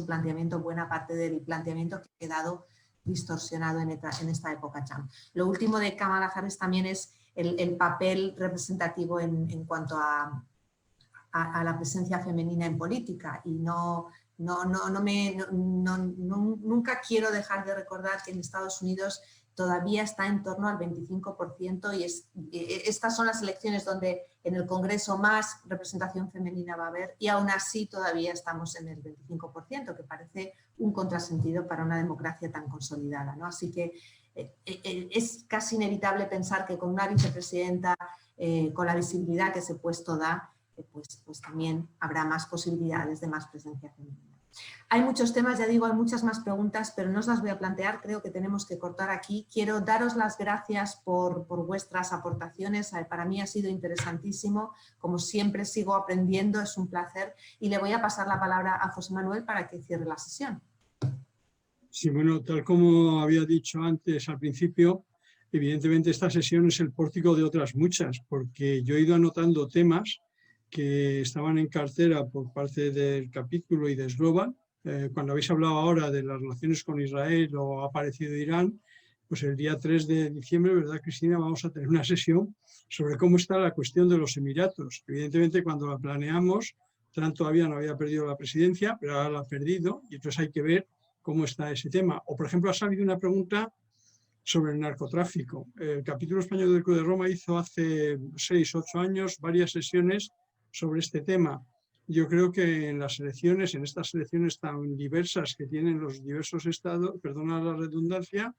planteamiento, buena parte del planteamiento que ha quedado distorsionado en esta época Trump. Lo último de Kamala Harris también es el papel representativo en cuanto a la presencia femenina en política, y nunca quiero dejar de recordar que en Estados Unidos todavía está en torno al 25% y estas son las elecciones donde en el Congreso más representación femenina va a haber, y aún así todavía estamos en el 25%, que parece un contrasentido para una democracia tan consolidada, ¿no? Así que es casi inevitable pensar que con una vicepresidenta, con la visibilidad que ese puesto da, pues también habrá más posibilidades de más presencia femenina. Hay muchos temas, ya digo, hay muchas más preguntas, pero no os las voy a plantear, creo que tenemos que cortar aquí. Quiero daros las gracias por vuestras aportaciones, para mí ha sido interesantísimo, como siempre sigo aprendiendo, es un placer, y le voy a pasar la palabra a José Manuel para que cierre la sesión. Sí, bueno, tal como había dicho antes al principio, evidentemente esta sesión es el pórtico de otras muchas, porque yo he ido anotando temas que estaban en cartera por parte del capítulo y de Slovan. Cuando habéis hablado ahora de las relaciones con Israel o ha aparecido Irán, pues el día 3 de diciembre, ¿verdad, Cristina?, vamos a tener una sesión sobre cómo está la cuestión de los Emiratos. Evidentemente, cuando la planeamos, Trump todavía no había perdido la presidencia, pero ahora la ha perdido, y entonces hay que ver cómo está ese tema. O, por ejemplo, ha salido una pregunta sobre el narcotráfico. El capítulo español del Club de Roma hizo hace 6 u 8 años varias sesiones sobre este tema. Yo creo que en las elecciones, en estas elecciones tan diversas que tienen los diversos estados, perdona la redundancia,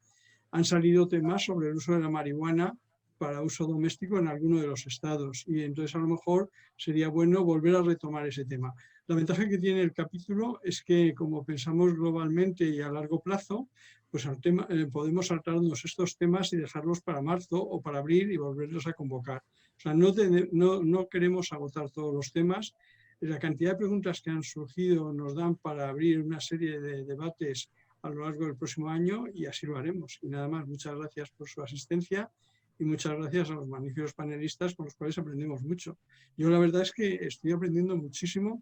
han salido temas sobre el uso de la marihuana para uso doméstico en alguno de los estados, y entonces a lo mejor sería bueno volver a retomar ese tema. La ventaja que tiene el capítulo es que, como pensamos globalmente y a largo plazo, pues podemos saltarnos estos temas y dejarlos para marzo o para abril y volverlos a convocar. O sea, no queremos agotar todos los temas. La cantidad de preguntas que han surgido nos dan para abrir una serie de debates a lo largo del próximo año, y así lo haremos. Y nada más, muchas gracias por su asistencia y muchas gracias a los magníficos panelistas, con los cuales aprendemos mucho. Yo la verdad es que estoy aprendiendo muchísimo,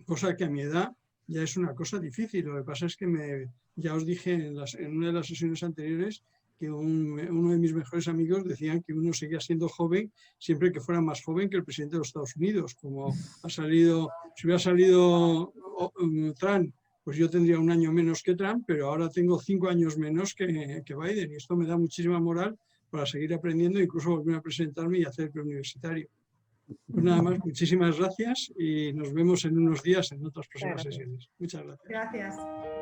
cosa que a mi edad ya es una cosa difícil. Lo que pasa es que ya os dije en una de las sesiones anteriores que uno de mis mejores amigos decían que uno seguía siendo joven siempre que fuera más joven que el presidente de los Estados Unidos. Como si hubiera salido Trump, pues yo tendría 1 año menos que Trump, pero ahora tengo 5 años menos que Biden, y esto me da muchísima moral para seguir aprendiendo e incluso volver a presentarme y hacer el preuniversitario. Pues nada más, muchísimas gracias y nos vemos en unos días en otras próximas sesiones. Muchas gracias. Gracias.